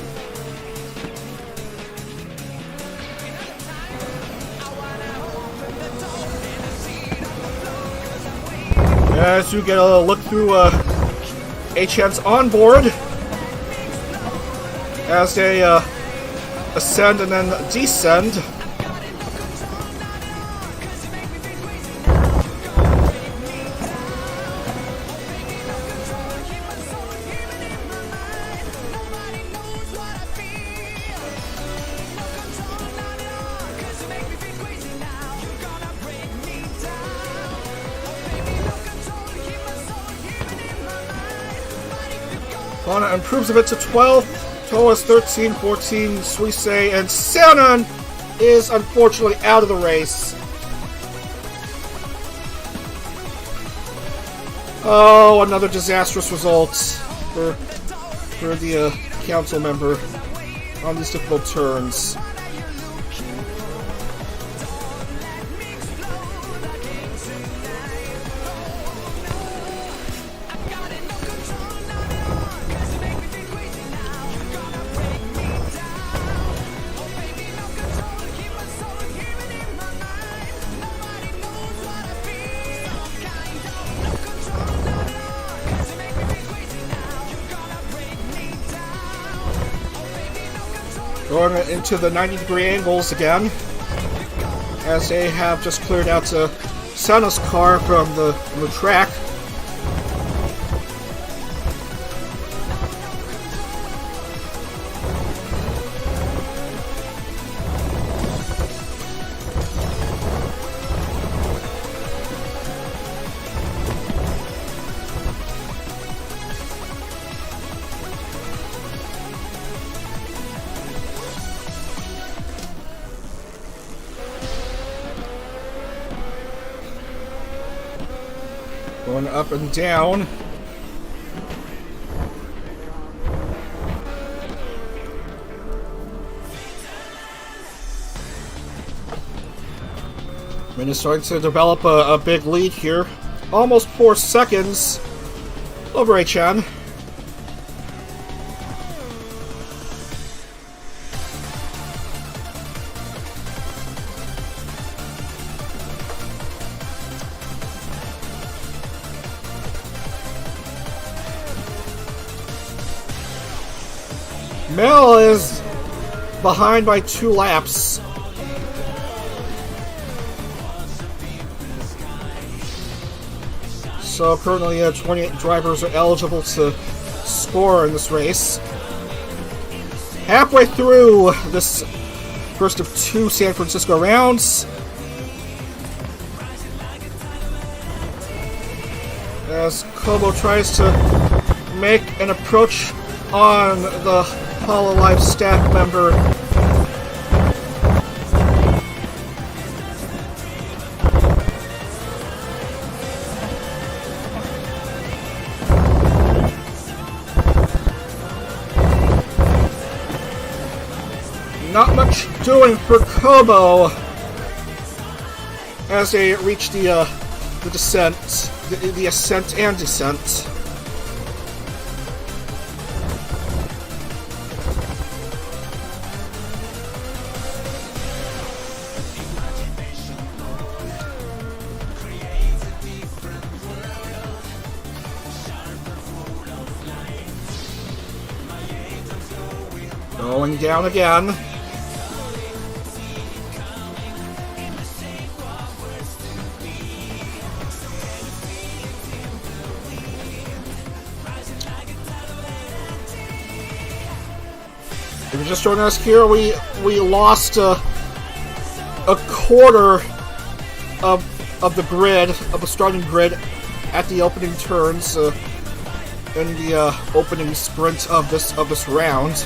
As you get a look through A-chan's onboard as they ascend and then descend. Fauna improves a bit to 12th, Toa's 13, 14, Suisse, and Sanon is unfortunately out of the race. Oh, another disastrous result for the council member on these difficult turns. Going into the 90-degree angles again, as they have just cleared out Sana's car from the track. Going up and down. Min is starting to develop a big lead here. Almost 4 seconds over A-chan. Mel is behind by 2 laps. So currently 28 drivers are eligible to score in this race. Halfway through this first of 2 San Francisco rounds, as Kobo tries to make an approach on the hololive staff member. Not much doing for Kobo as they reach the descent, the ascent and descent. Going down again. If you're just joining us here, we lost a quarter of the grid, of the starting grid, at the opening turns in the opening sprint of this round.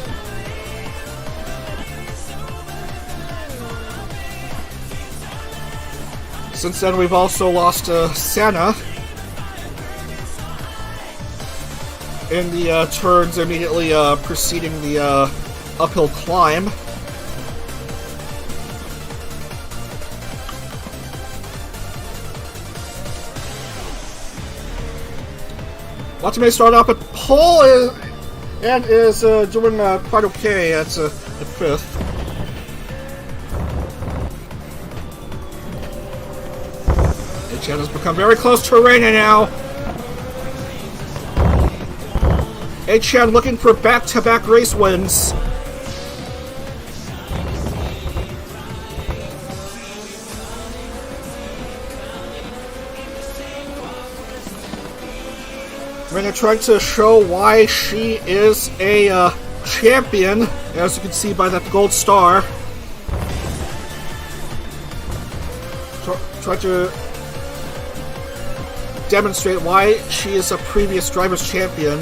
Since then, we've also lost Senna in the turns immediately preceding the uphill climb. Watsume started off at pole and is doing quite okay at 5th. H-Chan has become very close to Reina now. H-Chan looking for back-to-back race wins. Reina trying to show why she is a champion, as you can see by that gold star. Try to demonstrate why she is a previous driver's champion.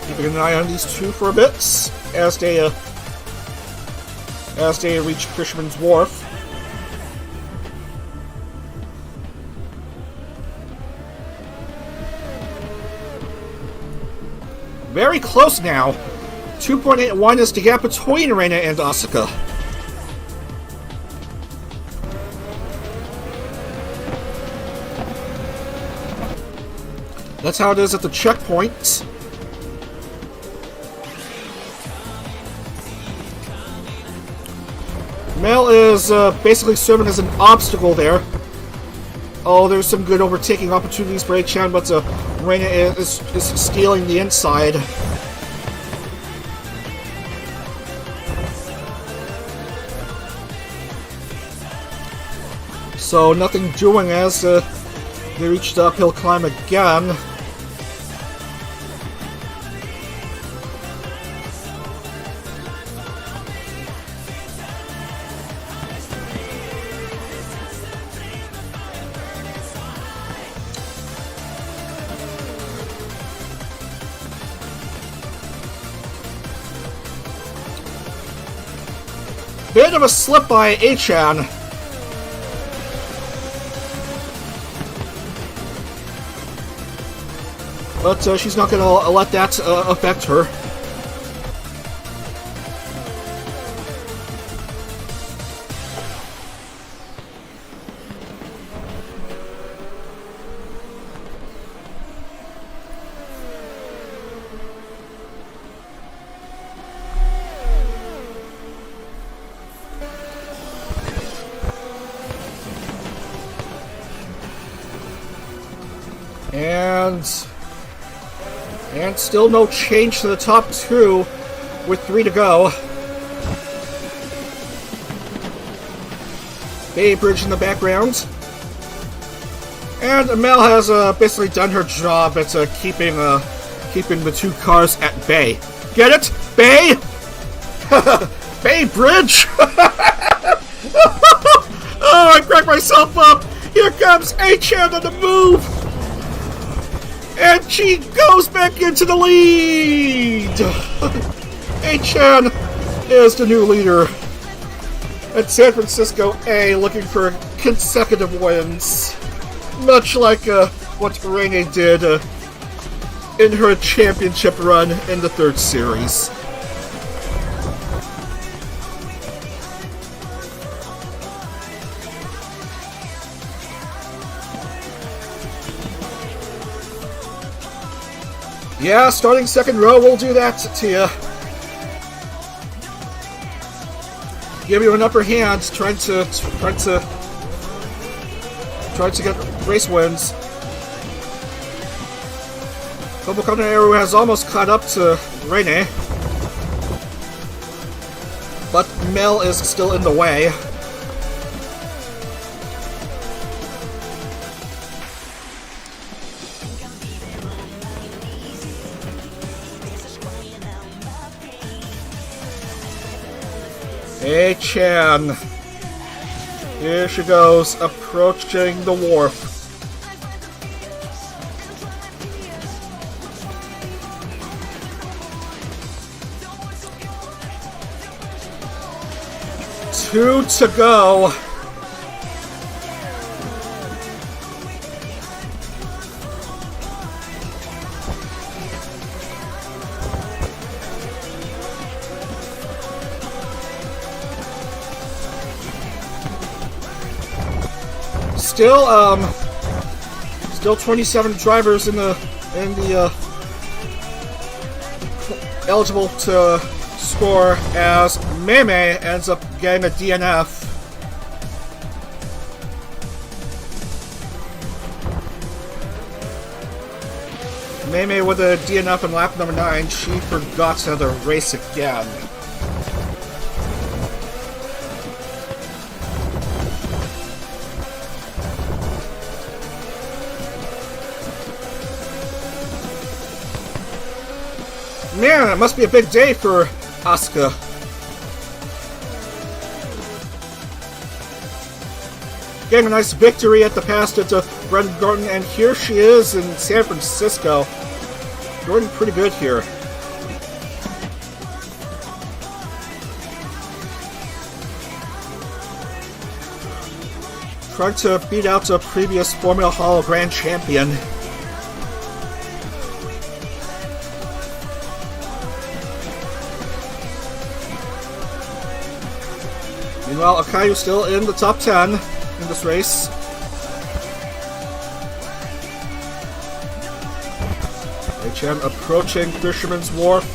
Keeping an eye on these two for a bit as they reach Fisherman's Wharf. Very close now. 2.81 is the gap between Reina and Asuka. That's how it is at the checkpoint. Mel is basically serving as an obstacle there. Oh, there's some good overtaking opportunities for H-Chan, but Reina is stealing the inside. So nothing doing as they reach the uphill climb again. Bit of a slip by H-Chan. But she's not going to let that affect her. And still no change to the top two with 3 to go. Bay Bridge in the background. And Mel has basically done her job at keeping the 2 cars at bay. Get it? Bay? Bay Bridge? Oh, I cracked myself up! Here comes A-Chan on the move! And she goes back into the lead! A-Chan is the new leader. And San Francisco A looking for consecutive wins. Much like what Rene did in her championship run in the 3rd series. Yeah, starting 2nd row will do that to you. Give you an upper hand, trying to get race wins. Global Container has almost caught up to Rene, but Mel is still in the way. A-Chan. Here she goes, approaching the wharf. Two to go. Still 27 drivers in the eligible to score as Meme ends up getting a DNF. Meme with a DNF in lap number 9. She forgot how to race again. Man, it must be a big day for Asuka. Getting a nice victory at the pass at Bremgarten, and here she is in San Francisco. Doing pretty good here. Trying to beat out the previous Formula Holo Grand Champion. Meanwhile, Akayu still in the top 10 in this race. HM approaching Fisherman's Wharf.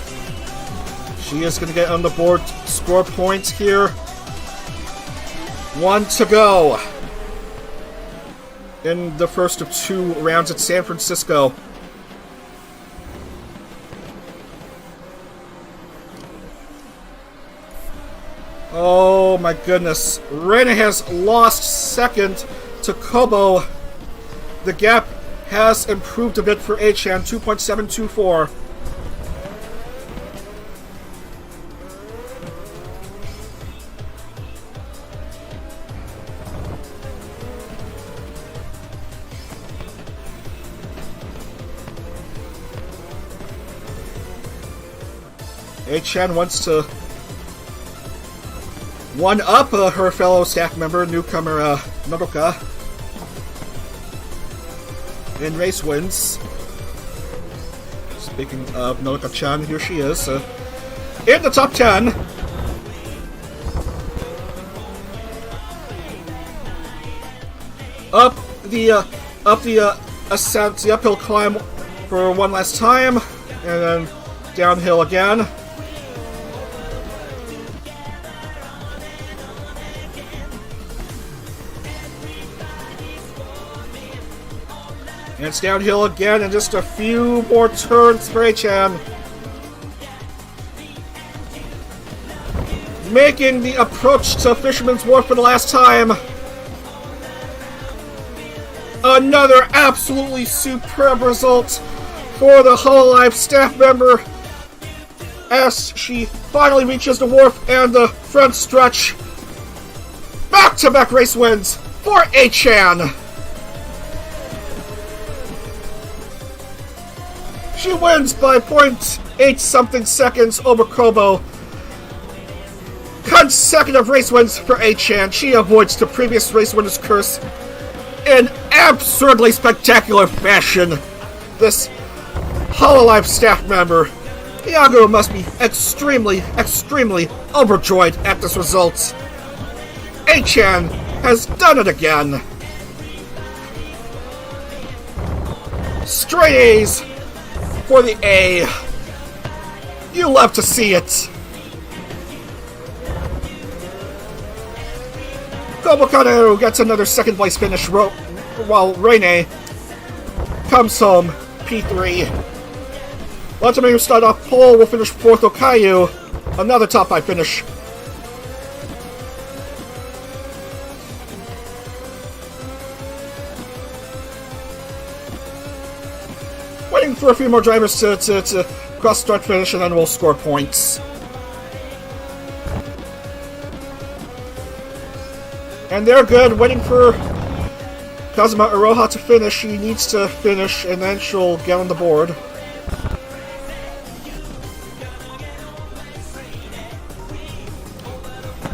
She is going to get on the board score points here. 1 to go in the first of 2 rounds at San Francisco. Oh my goodness. Rene has lost second to Kobo. The gap has improved a bit for H-Han, 2.724. H-Han wants to one-up her fellow staff member, newcomer Nodoka, in race wins. Speaking of Nodoka-chan, here she is, in the top 10. Up the ascent, the uphill climb for one last time, and then downhill again. And it's downhill again in just a few more turns for Achan. Making the approach to Fisherman's Wharf for the last time. Another absolutely superb result for the hololive staff member as she finally reaches the wharf and the front stretch. Back-to-back race wins for Achan. She wins by 0.8 something seconds over Kobo. Consecutive race wins for Achan. She avoids the previous race winner's curse in absurdly spectacular fashion. This hololive staff member, Iago, must be extremely overjoyed at this result. Achan has done it again. Straight A's for the A. You love to see it. Gobokano gets another second place finish while Rene comes home P3. Watame, who started off pole, will finish 4th. Okayu, another top 5 finish. Waiting for a few more drivers to cross start finish, and then we'll score points. And they're good, waiting for Kazuma Iroha to finish. She needs to finish, and then she'll get on the board.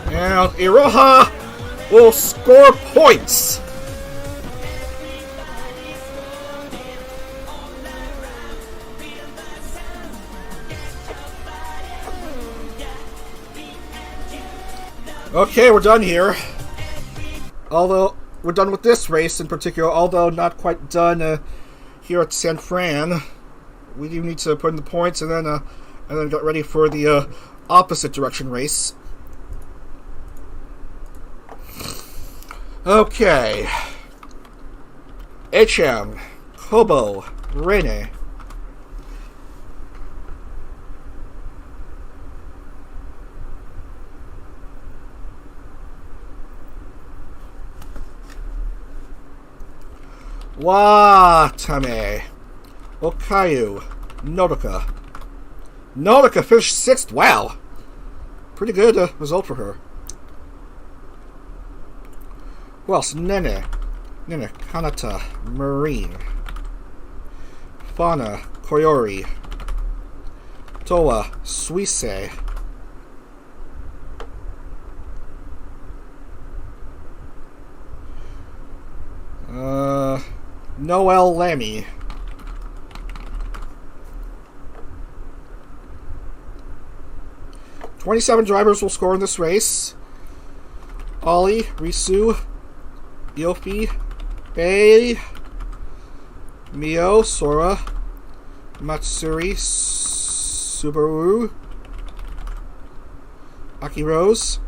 And Iroha will score points. Okay, we're done here. Although, we're done with this race in particular, although not quite done here at San Fran. We do need to put in the points and then get ready for the opposite direction race. Okay. HM, Kobo, Rene. Watame, Okayu, Nodoka. Nodoka finished 6th. Wow. Pretty good result for her. Who else? Nene, Kanata, Marine. Fauna, Koyori. Toa, Suise. Noel Lammy. "27 drivers will score in this race. Ollie, Risu, Yofi, Bei, Mio, Sora, Matsuri, Subaru, Aki Rose,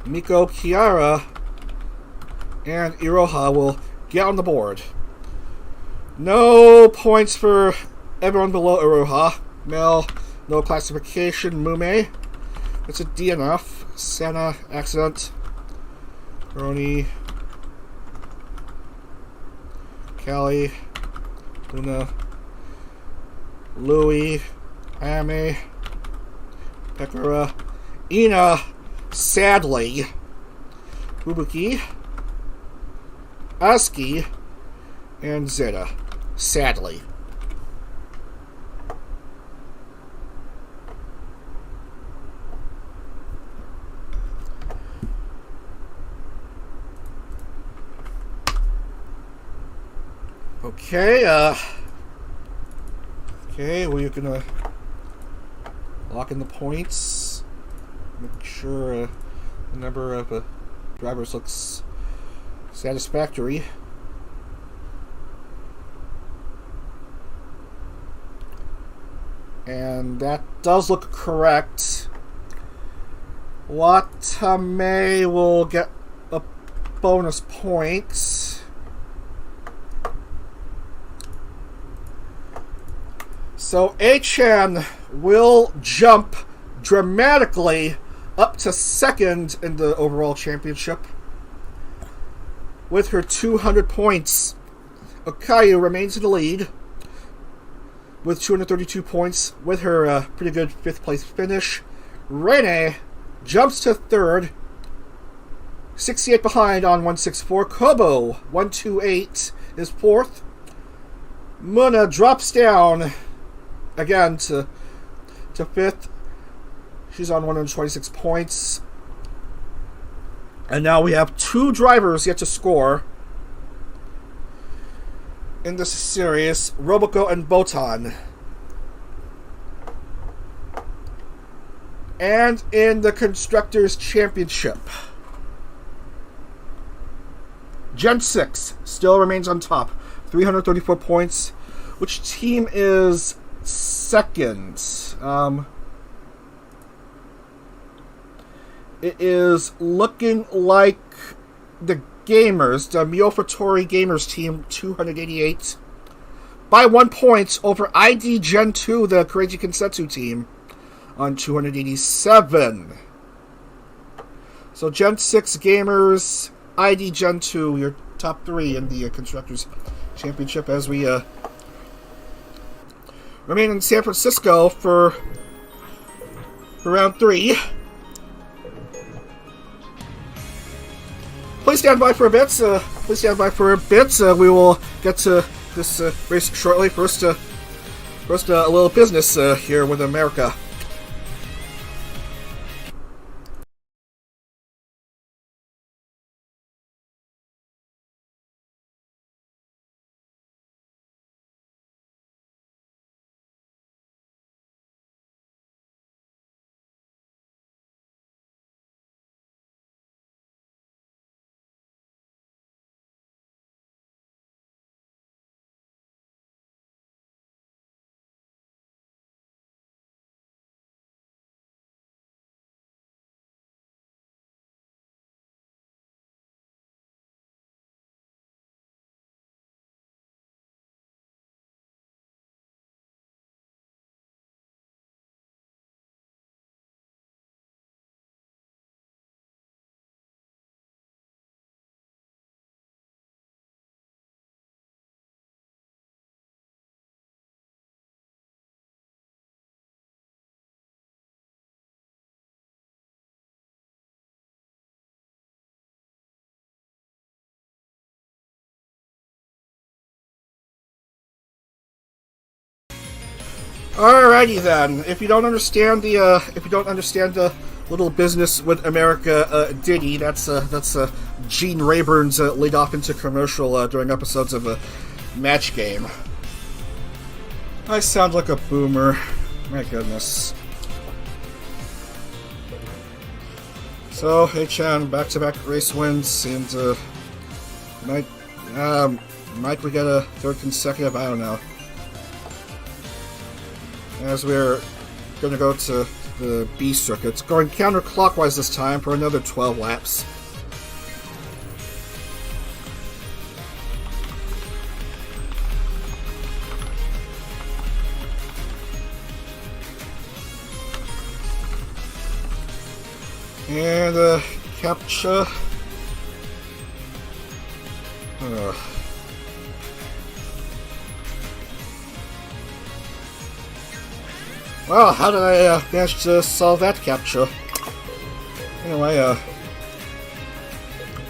Miko, Kiara, and Iroha will get on the board. No points for everyone below Iroha. Mel, no classification. Mume, it's a D enough. Sana, accident. Roni, Callie, Luna, Louie, Ame, Pekara, Ina, sadly, Fubuki, Aski, and Zeta, sadly. Okay, we're gonna lock in the points, make sure the number of drivers looks satisfactory. And that does look correct. Watame will get a bonus point. So A-chan will jump dramatically up to second in the overall championship with her 200 points. Okayu remains in the lead with 232 points with her pretty good 5th place finish. Rene jumps to third, 68 behind on 164. Kobo, 128, is 4th. Muna drops down again to 5th. She's on 126 points. And now we have 2 drivers yet to score in this series, Roboco and Botan. And in the Constructors' Championship, Gen 6 still remains on top, 334 points. Which team is second? It is looking like the Gamers, the Myofatori Gamers team, 288. By 1 point over ID Gen 2, the Karaji Kensetsu team, on 287. So Gen 6 Gamers, ID Gen 2, your top 3 in the Constructors' Championship as we remain in San Francisco for round 3. Please stand by for a bit. We will get to this race shortly. First, a little business here with America. Alrighty then. If you don't understand the little business with America ditty, that's Gene Rayburn's lead off into commercial during episodes of a Match Game. I sound like a boomer. My goodness. So, Hey-chan, back-to-back race wins, and might we get a third consecutive? I don't know. As we're going to go to the B circuits, going counterclockwise this time for another 12 laps. And capture. Well, how did I manage to solve that capture? Anyway,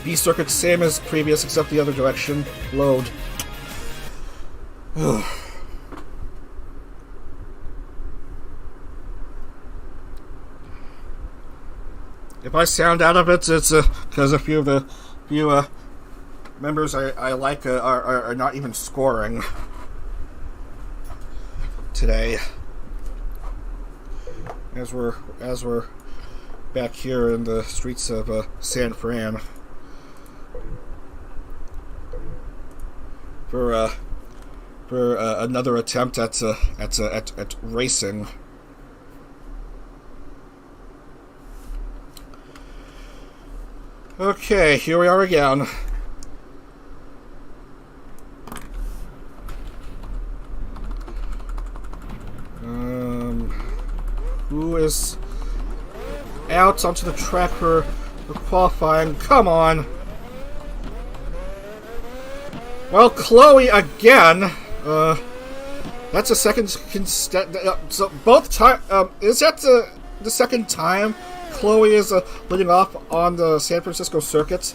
B circuit same as previous, except the other direction. Load. If I sound out of it, it's because a few of the members I like are not even scoring today. As we're back here in the streets of San Fran for another attempt at racing. Okay, here we are again. is out onto the track for qualifying. Come on. Well, Chloe again. That's a second. So both time. Is that the second time Chloe is leading off on the San Francisco circuit?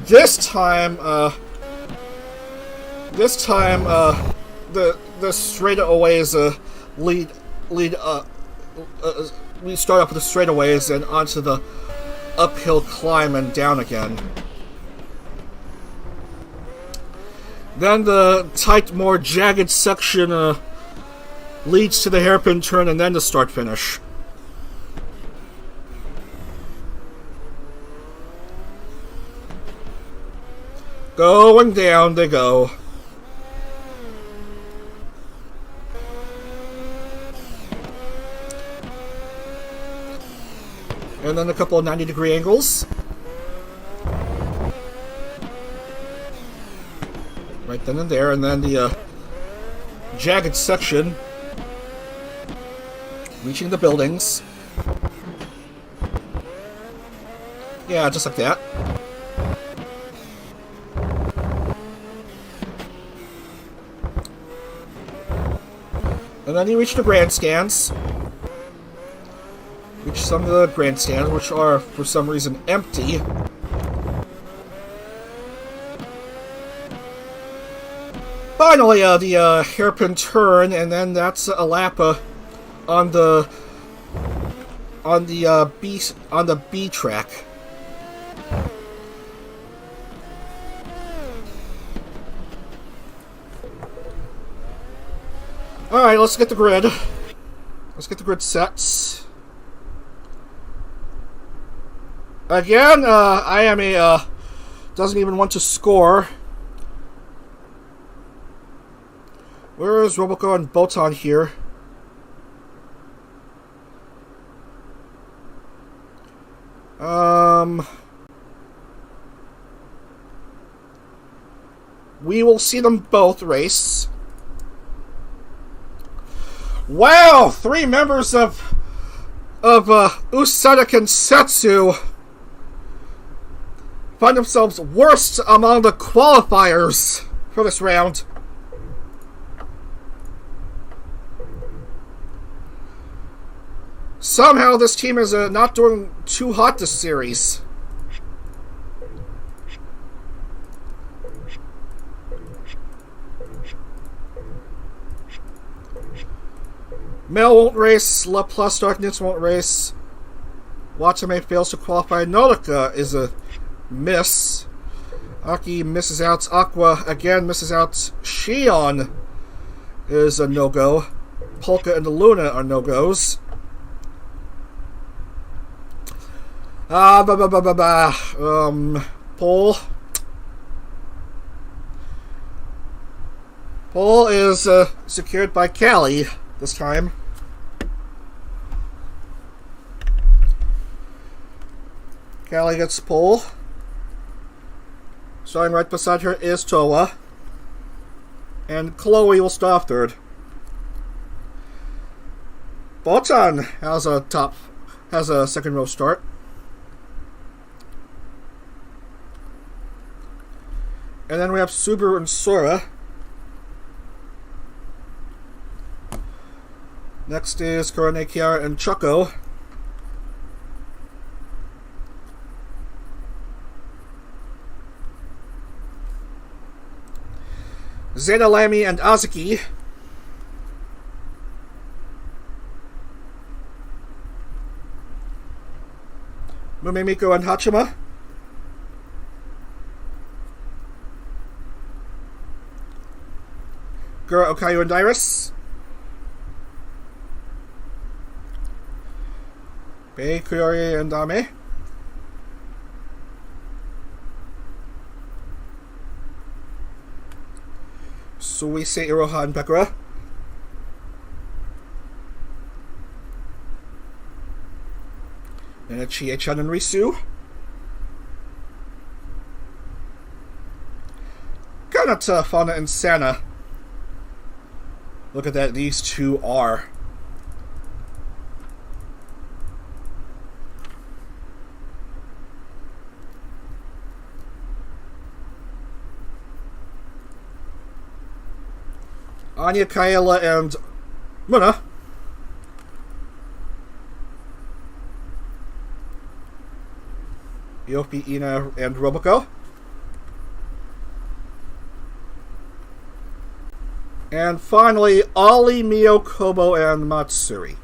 This time, the straightaways lead. We start off with the straightaways and onto the uphill climb and down again. Then the tight, more jagged section leads to the hairpin turn and then the start-finish. Going down they go. And then a couple of 90-degree angles. Right then and there, and then the jagged section reaching the buildings. Yeah, just like that. And then you reach the grandstands. Reach some of the grandstands, which are, for some reason, empty. Finally, the hairpin turn, and then that's a lap on the B track. All right, let's get the grid. Let's get the grid sets. Again, IMA doesn't even want to score. Where is Roboco and Botan here? We will see them both race. Wow! 3 members of Usada Kensetsu find themselves worst among the qualifiers for this round. Somehow this team is not doing too hot this series. Mel won't race, Laplace Darkness won't race, Watame fails to qualify, Nautica is a miss, Aki misses out, Aqua again misses out, Shion is a no-go, Polka and Luna are no-goes. Pole is secured by Callie this time. Callie gets pole. Starting right beside her is Toa. And Chloe will start third. Botan has a second row start. And then we have Subaru and Sora. Next is Korone, Kiara, and Choco. Zeta, Lamy, and Azuki. Mumemiko and Hachima. Gura, Okayu, and Iris. Bei, Kuyori, and Ame. Suise, Iroha, and Pekura. And Chie-chan and Risu. Kanata, Fauna, and Sana. Look at that, these two are. Anya, Kaela, and Muna. Yopi, Ina, and Roboco. And finally, Ollie, Mio, Kobo, and Matsuri.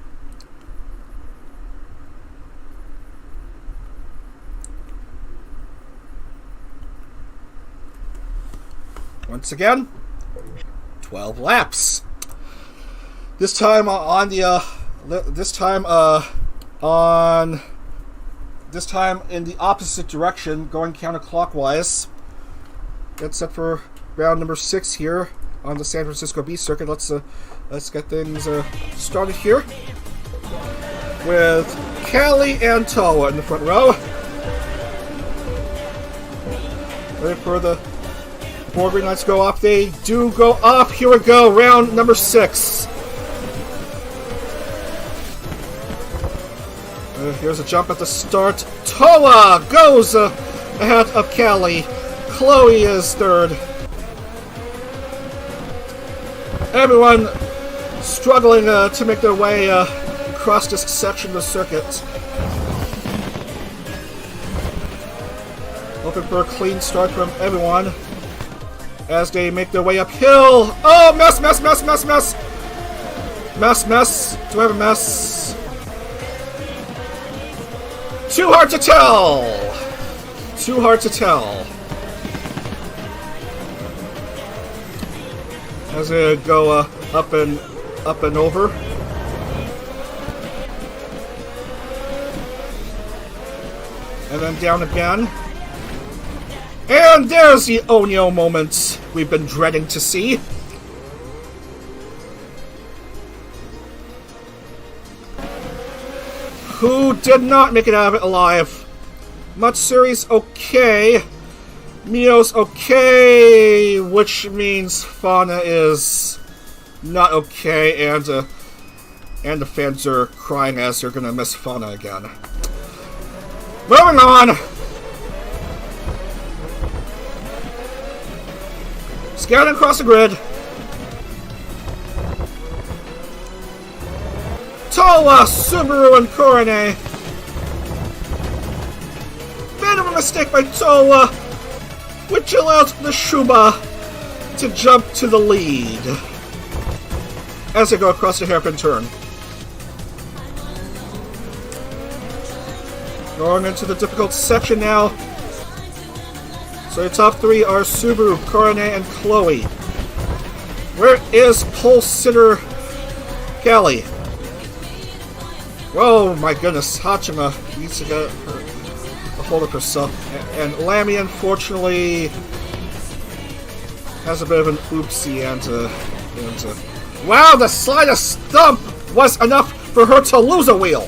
Once again, 12 laps. This time in the opposite direction, going counterclockwise. Get set for round number 6 here on the San Francisco Beach Circuit. Let's get things started here with Callie and Tawa in the front row. Ready for the board green lights go off. They do go off. Here we go. Round number 6. Here's a jump at the start. Toa goes ahead of Callie. Chloe is third. Everyone struggling to make their way across this section of the circuit. Hoping for a clean start from everyone as they make their way uphill. Oh, mess, mess, mess, mess, mess. Mess, mess. Do I have a mess? Too hard to tell. Too hard to tell. As they go up and over. And then down again. And there's the Onyo moment we've been dreading to see. Who did not make it out of it alive? Matsuri's okay. Mio's okay, which means Fauna is not okay, and the fans are crying as they're gonna miss Fauna again. Moving on! Scouting across the grid. Towa, Subaru, and Korone. Bit of a mistake by Towa, which allows the Shuba to jump to the lead as they go across the hairpin turn. Going into the difficult section now. So the top 3 are Subaru, Korone, and Chloe. Where is pole sitter Callie? Oh my goodness, Hachima needs to get a hold of herself. And Lammy, unfortunately, has a bit of an oopsie and wow, the slightest stump was enough for her to lose a wheel.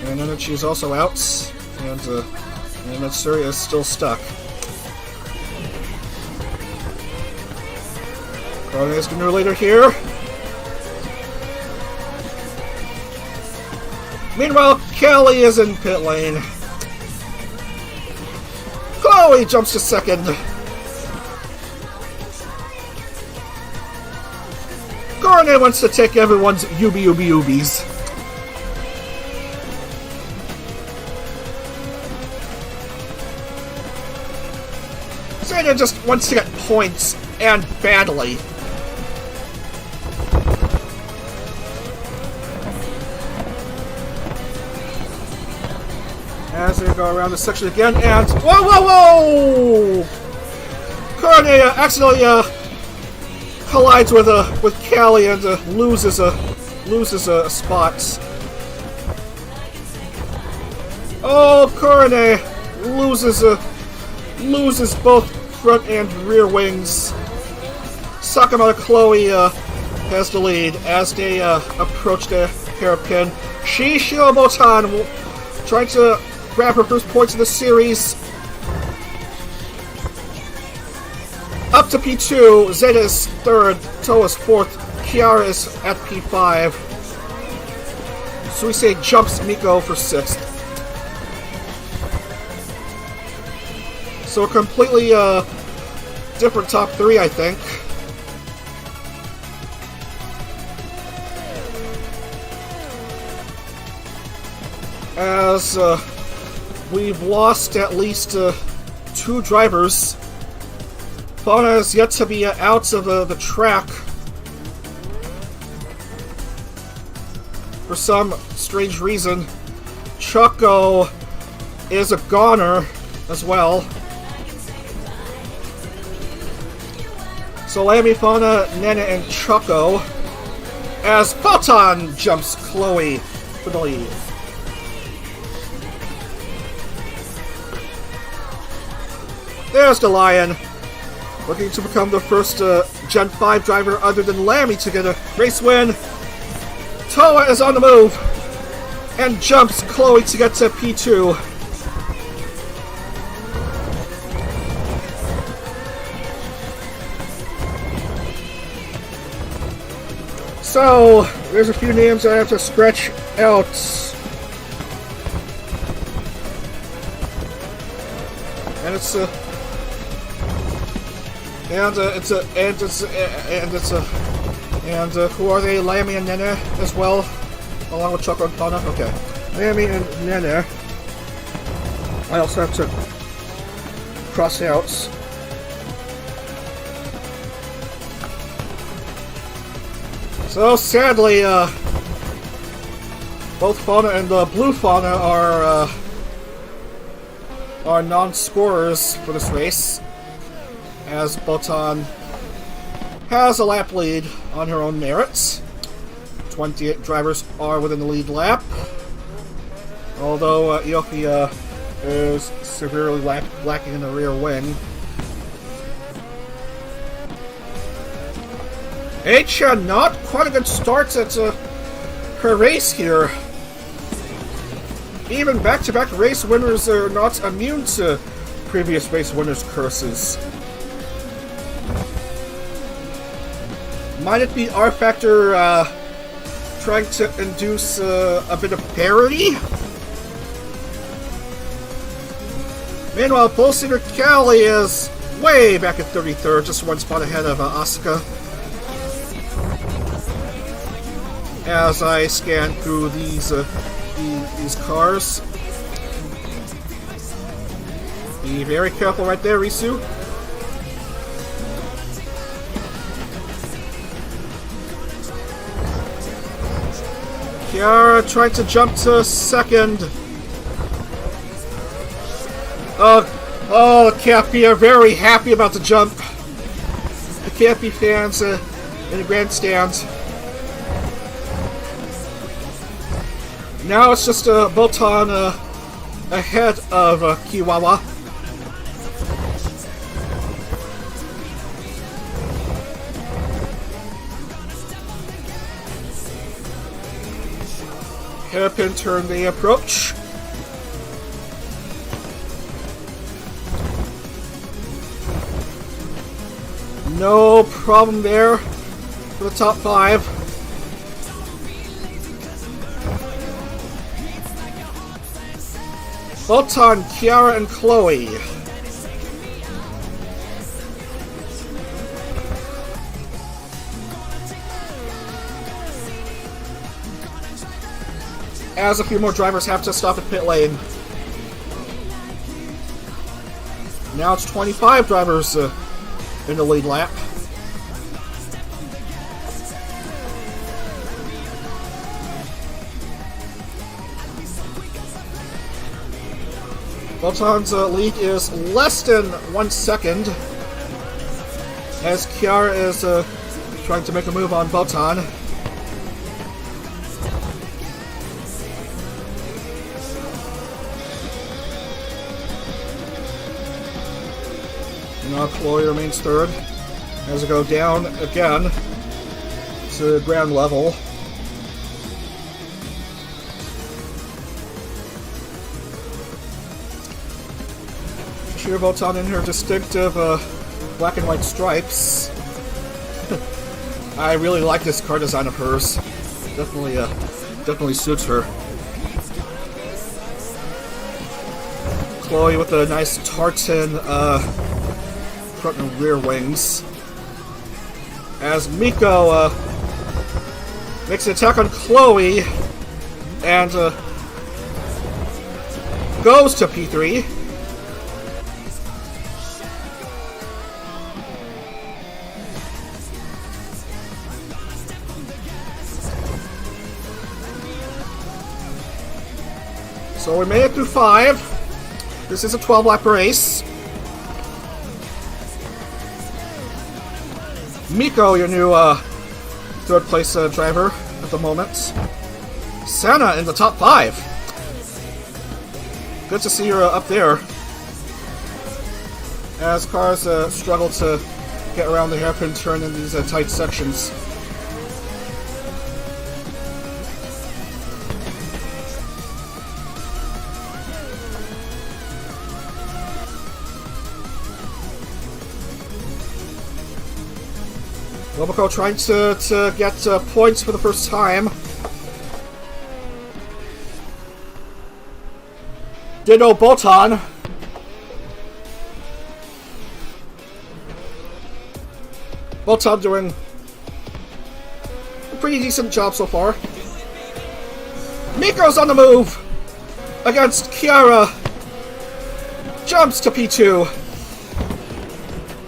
And then she's also out, and Matsuri is still stuck. Korone is the new leader here. Meanwhile, Callie is in pit lane. Chloe jumps to second. Korone wants to take everyone's Ubies. Zeta just wants to get points, and badly. As they go around the section again, and whoa! Korone accidentally collides with Callie and loses a spot. Oh, Korone loses both front and rear wings. Sakamoto Chloe has the lead as they approach the hairpin. Shishio Botan trying to grab her first points of the series. Up to P2, Zeta is third, Toa's fourth, Kiara is at P5. Suisei jumps Miko for sixth. So a completely different top 3, I think. As we've lost at least 2 drivers. Fauna is yet to be out of the track. For some strange reason, Choco is a goner as well. So Lammy, Fauna, Nana, and Choco, as Photon jumps Chloe for the lead. There's the Lion, looking to become the first Gen 5 driver other than Lammy to get a race win. Toa is on the move and jumps Chloe to get to P2. So, there's a few names I have to scratch out. And it's who are they? Lammy and Nene as well, along with Choco and Fauna. Okay, Lammy and Nene. I also have to cross out. So sadly, both Fauna and Blue Fauna are non-scorers for this race, as Botan has a lap lead on her own merits. 28 drivers are within the lead lap, although Iofia is severely lacking in the rear wing. Acha, not quite a good start at her race here. Even back-to-back race winners are not immune to previous race winners' curses. Might it be R-Factor trying to induce a bit of parity? Meanwhile, Pulsator Cali is way back at 33rd, just one spot ahead of Asuka. As I scan through these cars. Be very careful right there, Risu. Kiara trying to jump to second. Oh, the Cappy are very happy about the jump. The Cappy fans in the grandstand. Now it's just Botan ahead of Kiwawa. Hairpin turn the approach. No problem there for the top 5. Botan, Kiara, and Chloe. As a few more drivers have to stop at pit lane. Now it's 25 drivers in the lead lap. Botan's lead is less than 1 second, as Kiara is trying to make a move on Botan. Now Chloe remains third, as we go down again to ground level. Sheer Botan in her distinctive black and white stripes. I really like this car design of hers. Definitely suits her. Chloe with a nice tartan front and rear wings. As Miko makes an attack on Chloe and goes to P3. So we made it through 5. This is a 12-lap race. Miko, your new third-place driver at the moment. Sana in the top 5. Good to see her up there. As cars struggle to get around the hairpin turn in these tight sections. Loboko trying to get points for the first time. Ditto Botan. Botan doing a pretty decent job so far. Miko's on the move against Kiara. Jumps to P2.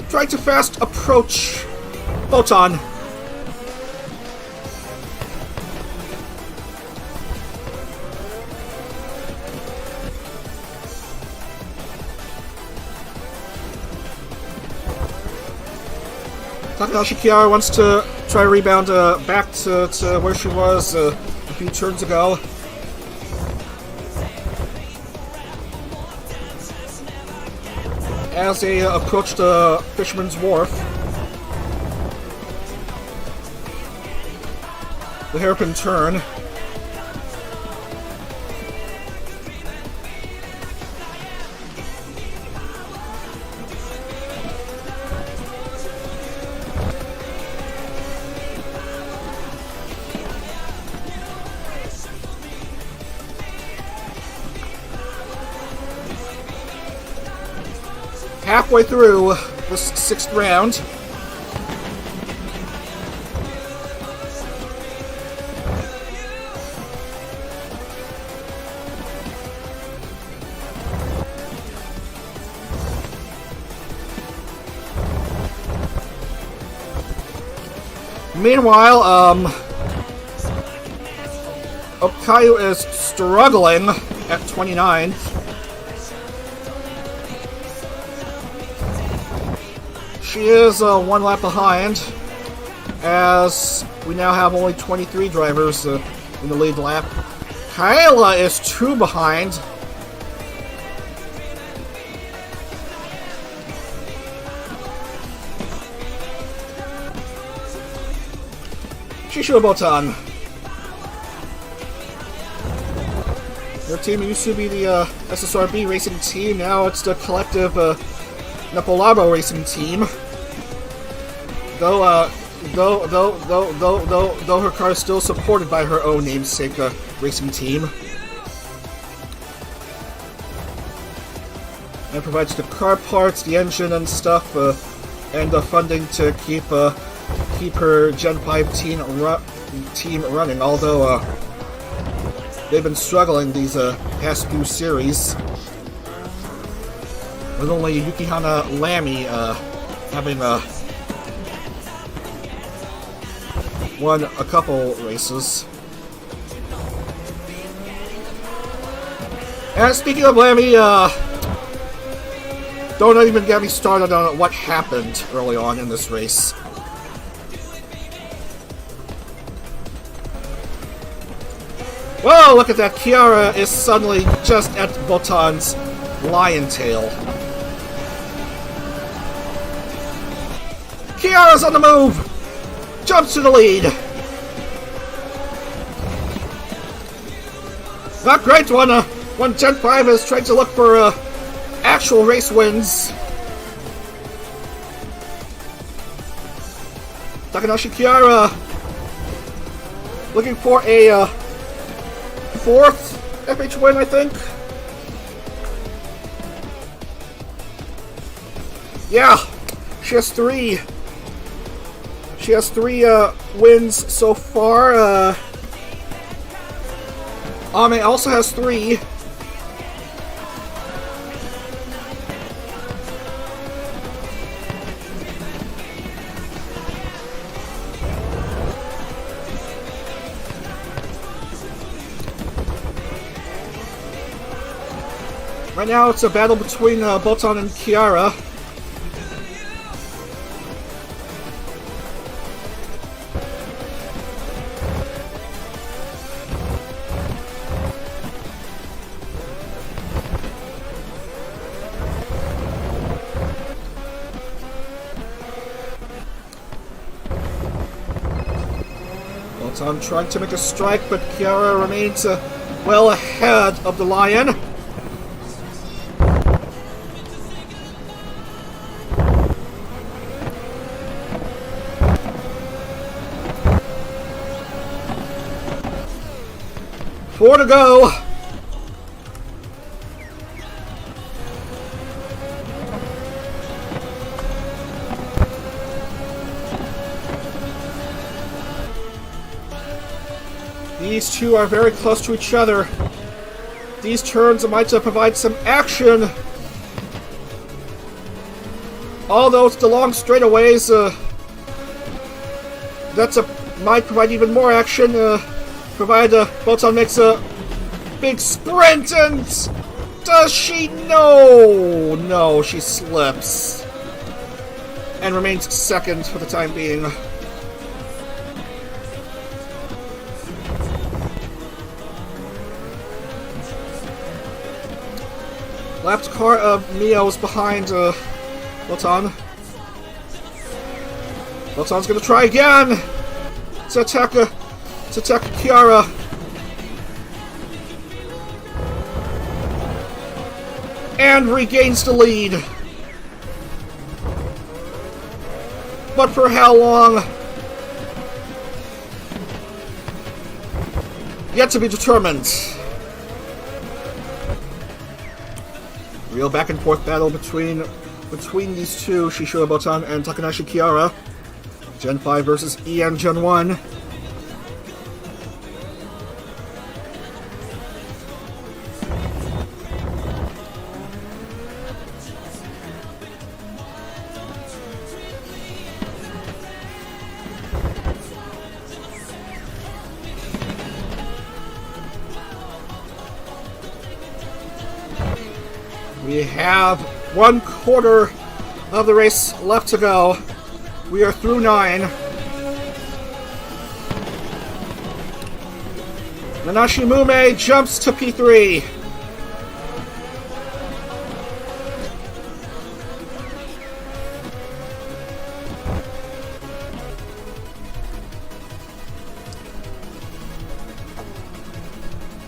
Trying to fast approach Botan. Takashi Kiara wants to try to rebound back to where she was a few turns ago. As they approach the Fisherman's Wharf, the hairpin turn. Halfway through this 6th round. Meanwhile, Okayu is struggling at 29. She is 1 lap behind, as we now have only 23 drivers in the lead lap. Kyla is 2 behind. Shisho Botan. Their team used to be the SSRB racing team, now it's the collective Nepolabo racing team. Though her car is still supported by her own namesake racing team. And provides the car parts, the engine and stuff, and the funding to keep her Gen 5 team running, although they've been struggling these past few series, with only Yukihana Lamy having won a couple races. And speaking of Lamy, don't even get me started on what happened early on in this race. Whoa, look at that. Kiara is suddenly just at Botan's lion tail. Kiara's on the move! Jumps to the lead! Not great when Gen 5 is trying to look for actual race wins. Takanashi Kiara looking for a 4th FH win, I think. Yeah, She has three. She has three wins so far. Ame also has three. Right now it's a battle between Botan and Kiara. Botan trying to make a strike, but Kiara remains well ahead of the Lion. Four to go. These two are very close to each other. These turns might provide some action. Although it's the long straightaways, might provide even more action. Provided Botan makes a big sprint, and does she? No! No, she slips. And remains second for the time being. Lapped car of Mio is behind Botan. Botan's gonna try again to attack Kiara. And regains the lead. But for how long? Yet to be determined. Real back and forth battle between these two, Shishio Botan and Takanashi Kiara. Gen 5 versus EN Gen 1. We have 1/4 of the race left to go. We are through 9. Nanashi Mume jumps to P3.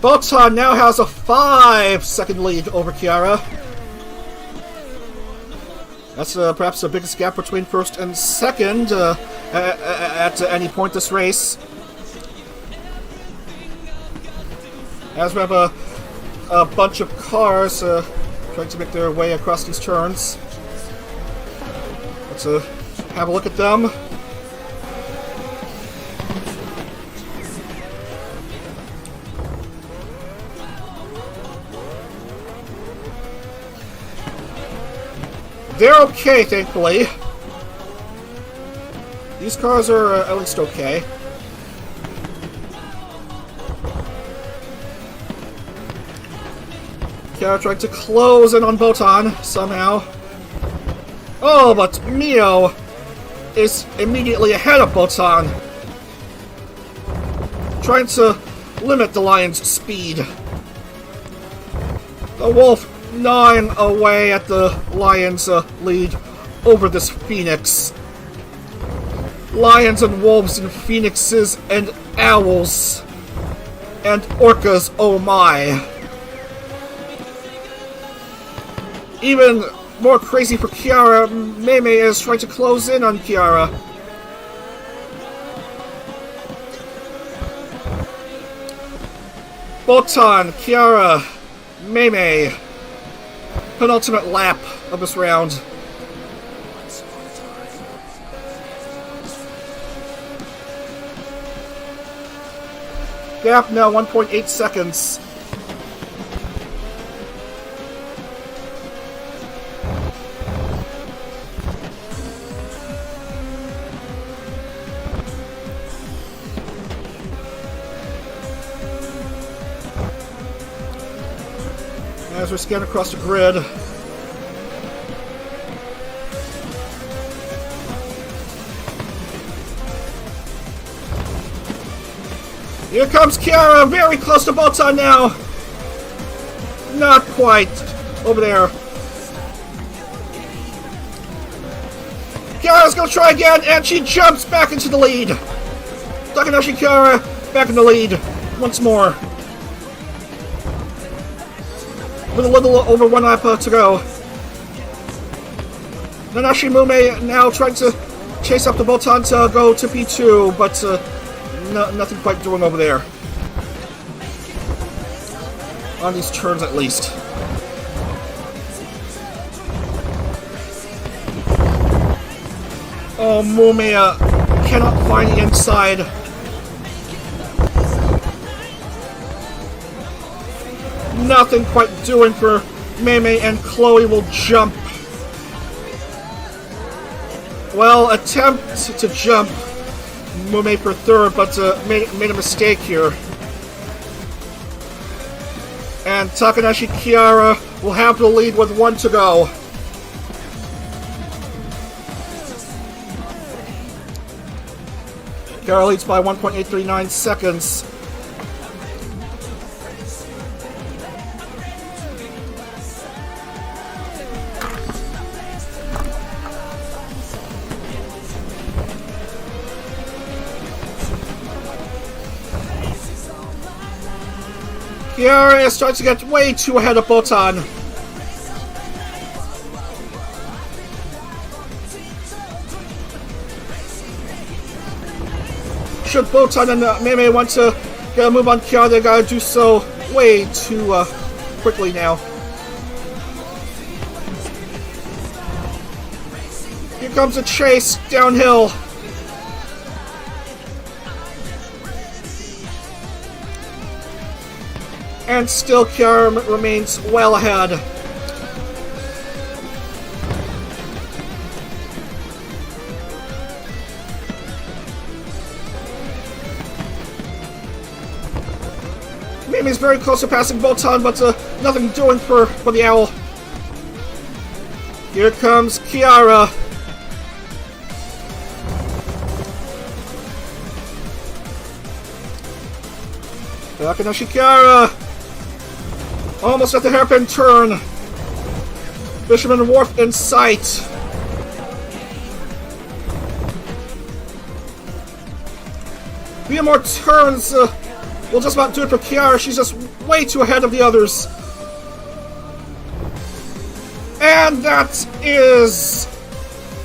Botan now has a 5-second lead over Kiara. That's perhaps the biggest gap between first and second at any point this race. As we have a bunch of cars trying to make their way across these turns. Let's have a look at them. They're okay, thankfully. These cars are at least okay. Kiara tried to close in on Botan somehow. Oh, but Mio is immediately ahead of Botan, trying to limit the Lion's speed. The Wolf 9 away at the Lions' lead over this Phoenix. Lions and wolves and phoenixes and owls and orcas, oh my. Even more crazy for Kiara, Meme is trying to close in on Kiara. Botan, Kiara, Meme. Penultimate lap of this round. Gap now 1.8 seconds. As we scan across the grid. Here comes Kiara, very close to Bolton now. Not quite. Over there. Kiara's gonna try again, and she jumps back into the lead. Tokachi Kiara back in the lead once more. With a little over 1 lap to go. Nanashi Mume now trying to chase up the Bolton to go to P2, but nothing quite doing over there. On these turns, at least. Oh, Mume cannot find the inside. Nothing quite doing for Mei, and Chloe will jump. Well, attempt to jump Mume for third, but made a mistake here. And Tokachi Kiara will have the lead with 1 to go. Kiara leads by 1.839 seconds. Kiara is starting to get way too ahead of Bolton. Should Bolton and Mei want to get a move on Kiara, they gotta do so way too quickly now. Here comes a chase downhill. And still Kiara remains well ahead. Mimi's very close to passing Bolton, but nothing doing for the Owl. Here comes Kiara. Tokachi Kiara. Almost at the hairpin turn. Fisherman Wharf in sight. Few more turns will just about do it for Kiara. She's just way too ahead of the others. And that is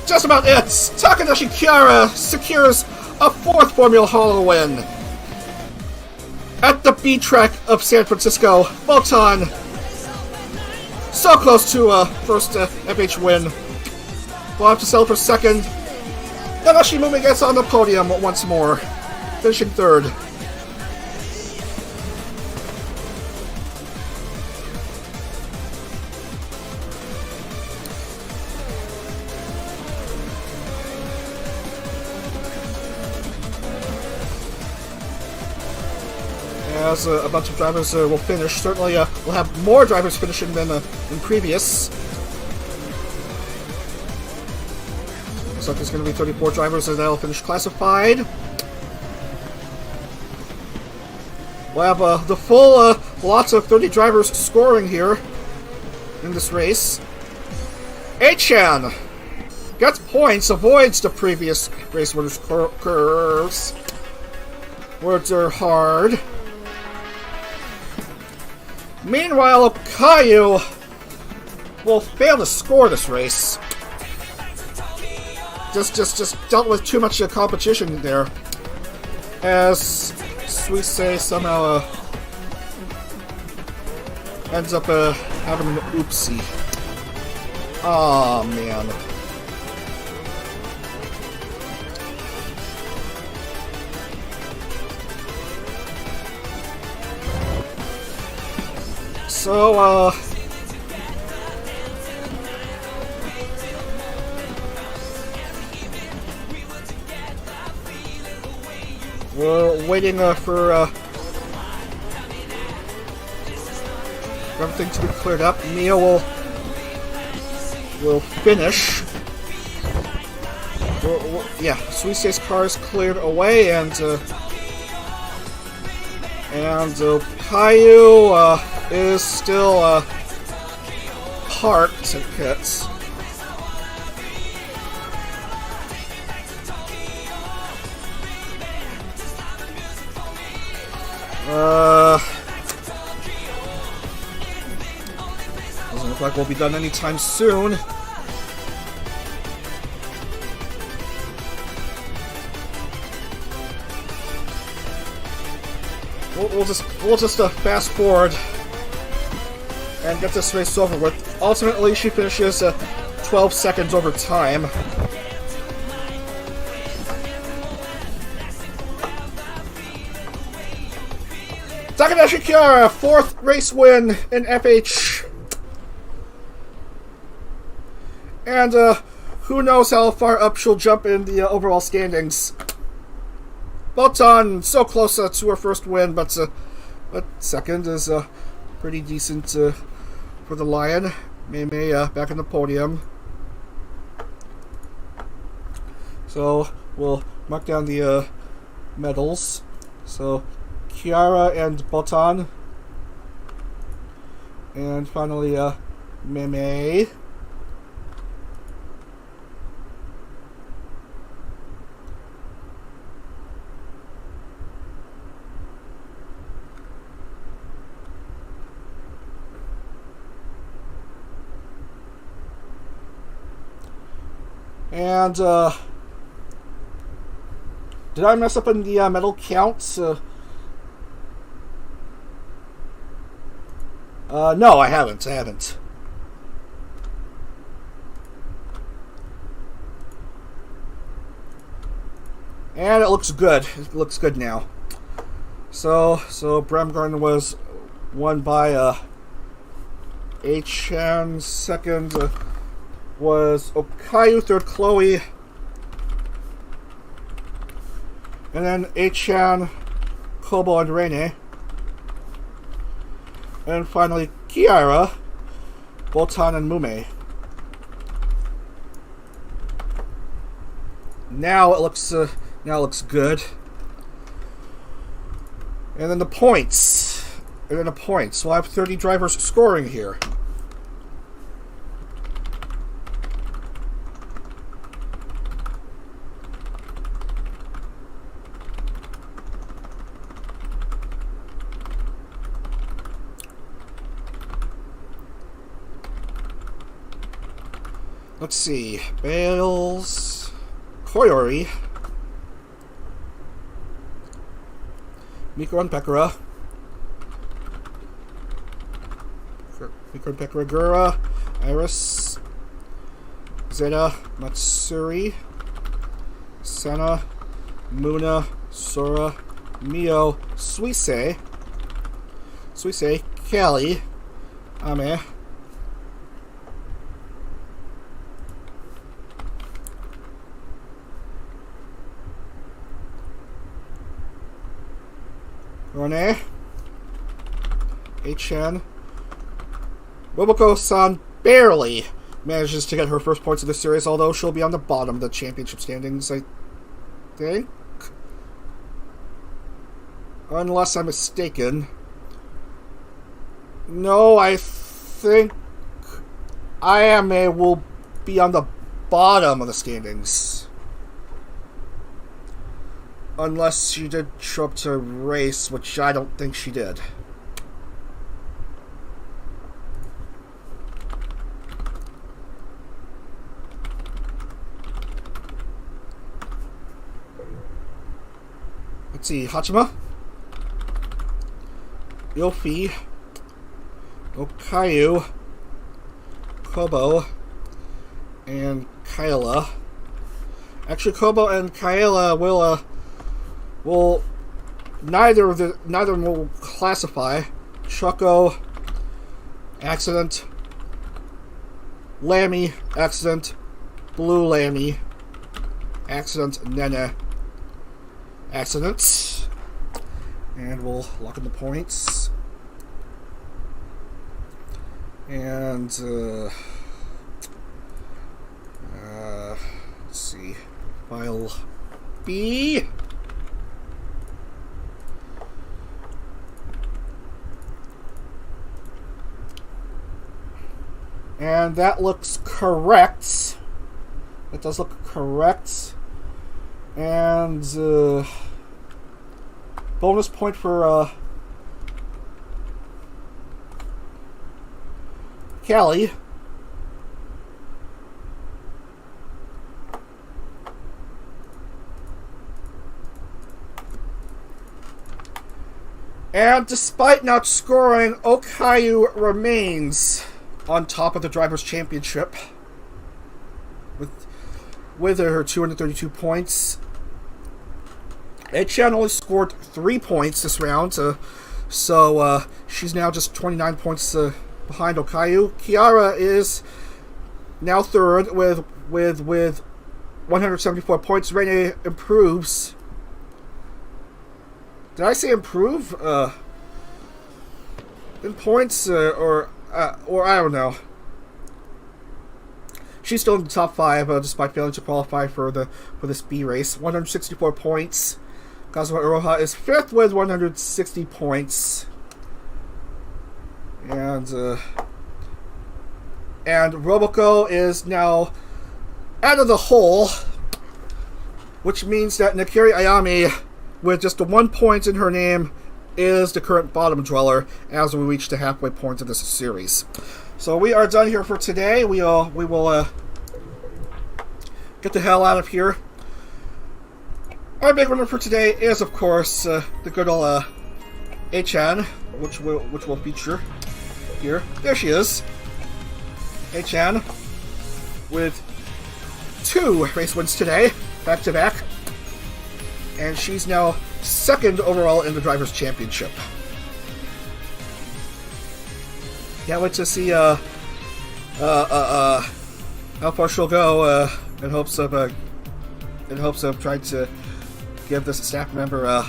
just about it. Tokachi Kiara secures a 4th Formula Holo win. At the B track of San Francisco, Bolton so close to a first FH win. We'll have to settle for second. Nanashi Mume gets on the podium once more, finishing 3rd. As a bunch of drivers will finish. Certainly we'll have more drivers finishing than previous. Looks like there's going to be 34 drivers that'll finish classified. We'll have the full lots of 30 drivers scoring here in this race. Achan gets points, avoids the previous race winners' curves. Words are hard. Meanwhile, Caillou will fail to score this race. Just dealt with too much competition there. As Suisse somehow ends up having an oopsie. Aw, man. So, we're waiting for everything to be cleared up. Mia will finish. Yeah, Suisei's car is cleared away, and Caillou is still parked at pits. Doesn't look like we'll be done anytime soon. We'll just fast forward and get this race over with. Ultimately, she finishes 12 seconds over time. Takashi Kiara, 4th race win in FH. And who knows how far up she'll jump in the overall standings. Botan, so close to her first win, but second is pretty decent for the Lion. Mei back on the podium. So we'll mark down the medals. So Kiara and Botan. And finally Mei. And, did I mess up in the medal counts? No, I haven't. And it looks good. It looks good now. So Bremgarten was won by H-Chan. Second was Okayu. Third, Chloe. And then H-Chan, Kobo, and Reine. And finally, Kiara, Botan, and Mume. Now it looks good. And then the points. We'll have 30 drivers scoring here. Let's see. Bales, Koyori, Miko and Pekora, Gura, Iris, Zeta, Matsuri, Sana, Muna, Sora, Mio, Suisei, Kelly, Ame, Rone, H-Chan. Roboko-san barely manages to get her first points of the series, although she'll be on the bottom of the championship standings, I think. Unless I'm mistaken. No, I think Ayame will be on the bottom of the standings. Unless she did show up to race, which I don't think she did. Let's see, Hachima, Yofi, Okayu, Kobo, and Kyla. Actually, Kobo and Kyla neither of them will classify. Choco, accident, Lammy, accident, Blue Lammy, accident, Nene, accident. And we'll lock in the points. And, let's see, file B. And that looks correct. It does look correct. And bonus point for Callie. And despite not scoring, Okayu remains on top of the Drivers' Championship with her 232 points. Achan only scored 3 points this round, so she's now just 29 points behind Okayu. Kiara is now third with 174 points. Rene improves. Did I say improve? In points, or I don't know. She's still in the top 5, despite failing to qualify for this B race. 164 points. Kazuma Iroha is 5th with 160 points. And Roboco is now out of the hole, which means that Nakiri Ayami, with just the 1 point in her name, is the current bottom dweller as we reach the halfway point of this series. So we are done here for today. We will get the hell out of here. Our big winner for today is, of course, the good old Achan, which will feature here. There she is, Achan, with 2 race wins today, back to back, and she's now 2nd overall in the Drivers' Championship. Can't wait to see how far she'll go in hopes of trying to give this staff member a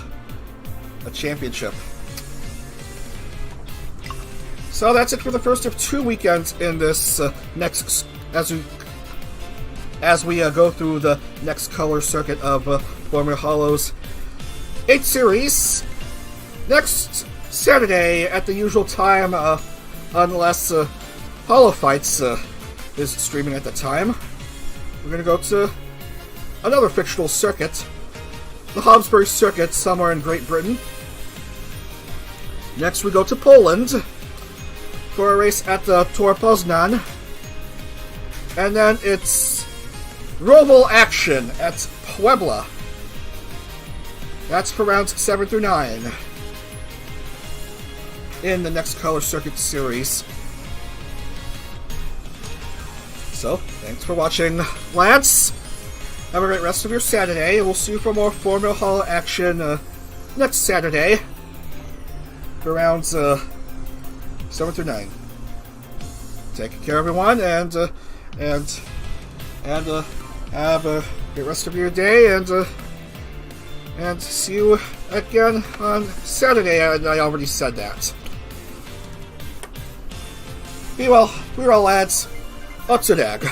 championship. So that's it for the first of 2 weekends in this next as we go through the next color circuit of Formula Holo's 8 series. Next Saturday at the usual time, unless Holo Fights is streaming at the time, we're going to go to another fictional circuit, the Habsburg Circuit, somewhere in Great Britain. Next we go to Poland for a race at the Tor Poznan, and then it's Roval action at Puebla. That's for rounds 7 through 9 in the next color circuit series. So, thanks for watching, Lance. Have a great rest of your Saturday. We'll see you for more Formula Holo action next Saturday for rounds 7 through 9. Take care, everyone, and have a great rest of your day, and see you again on Saturday. And I already said that. Be well, lads. Up to dag.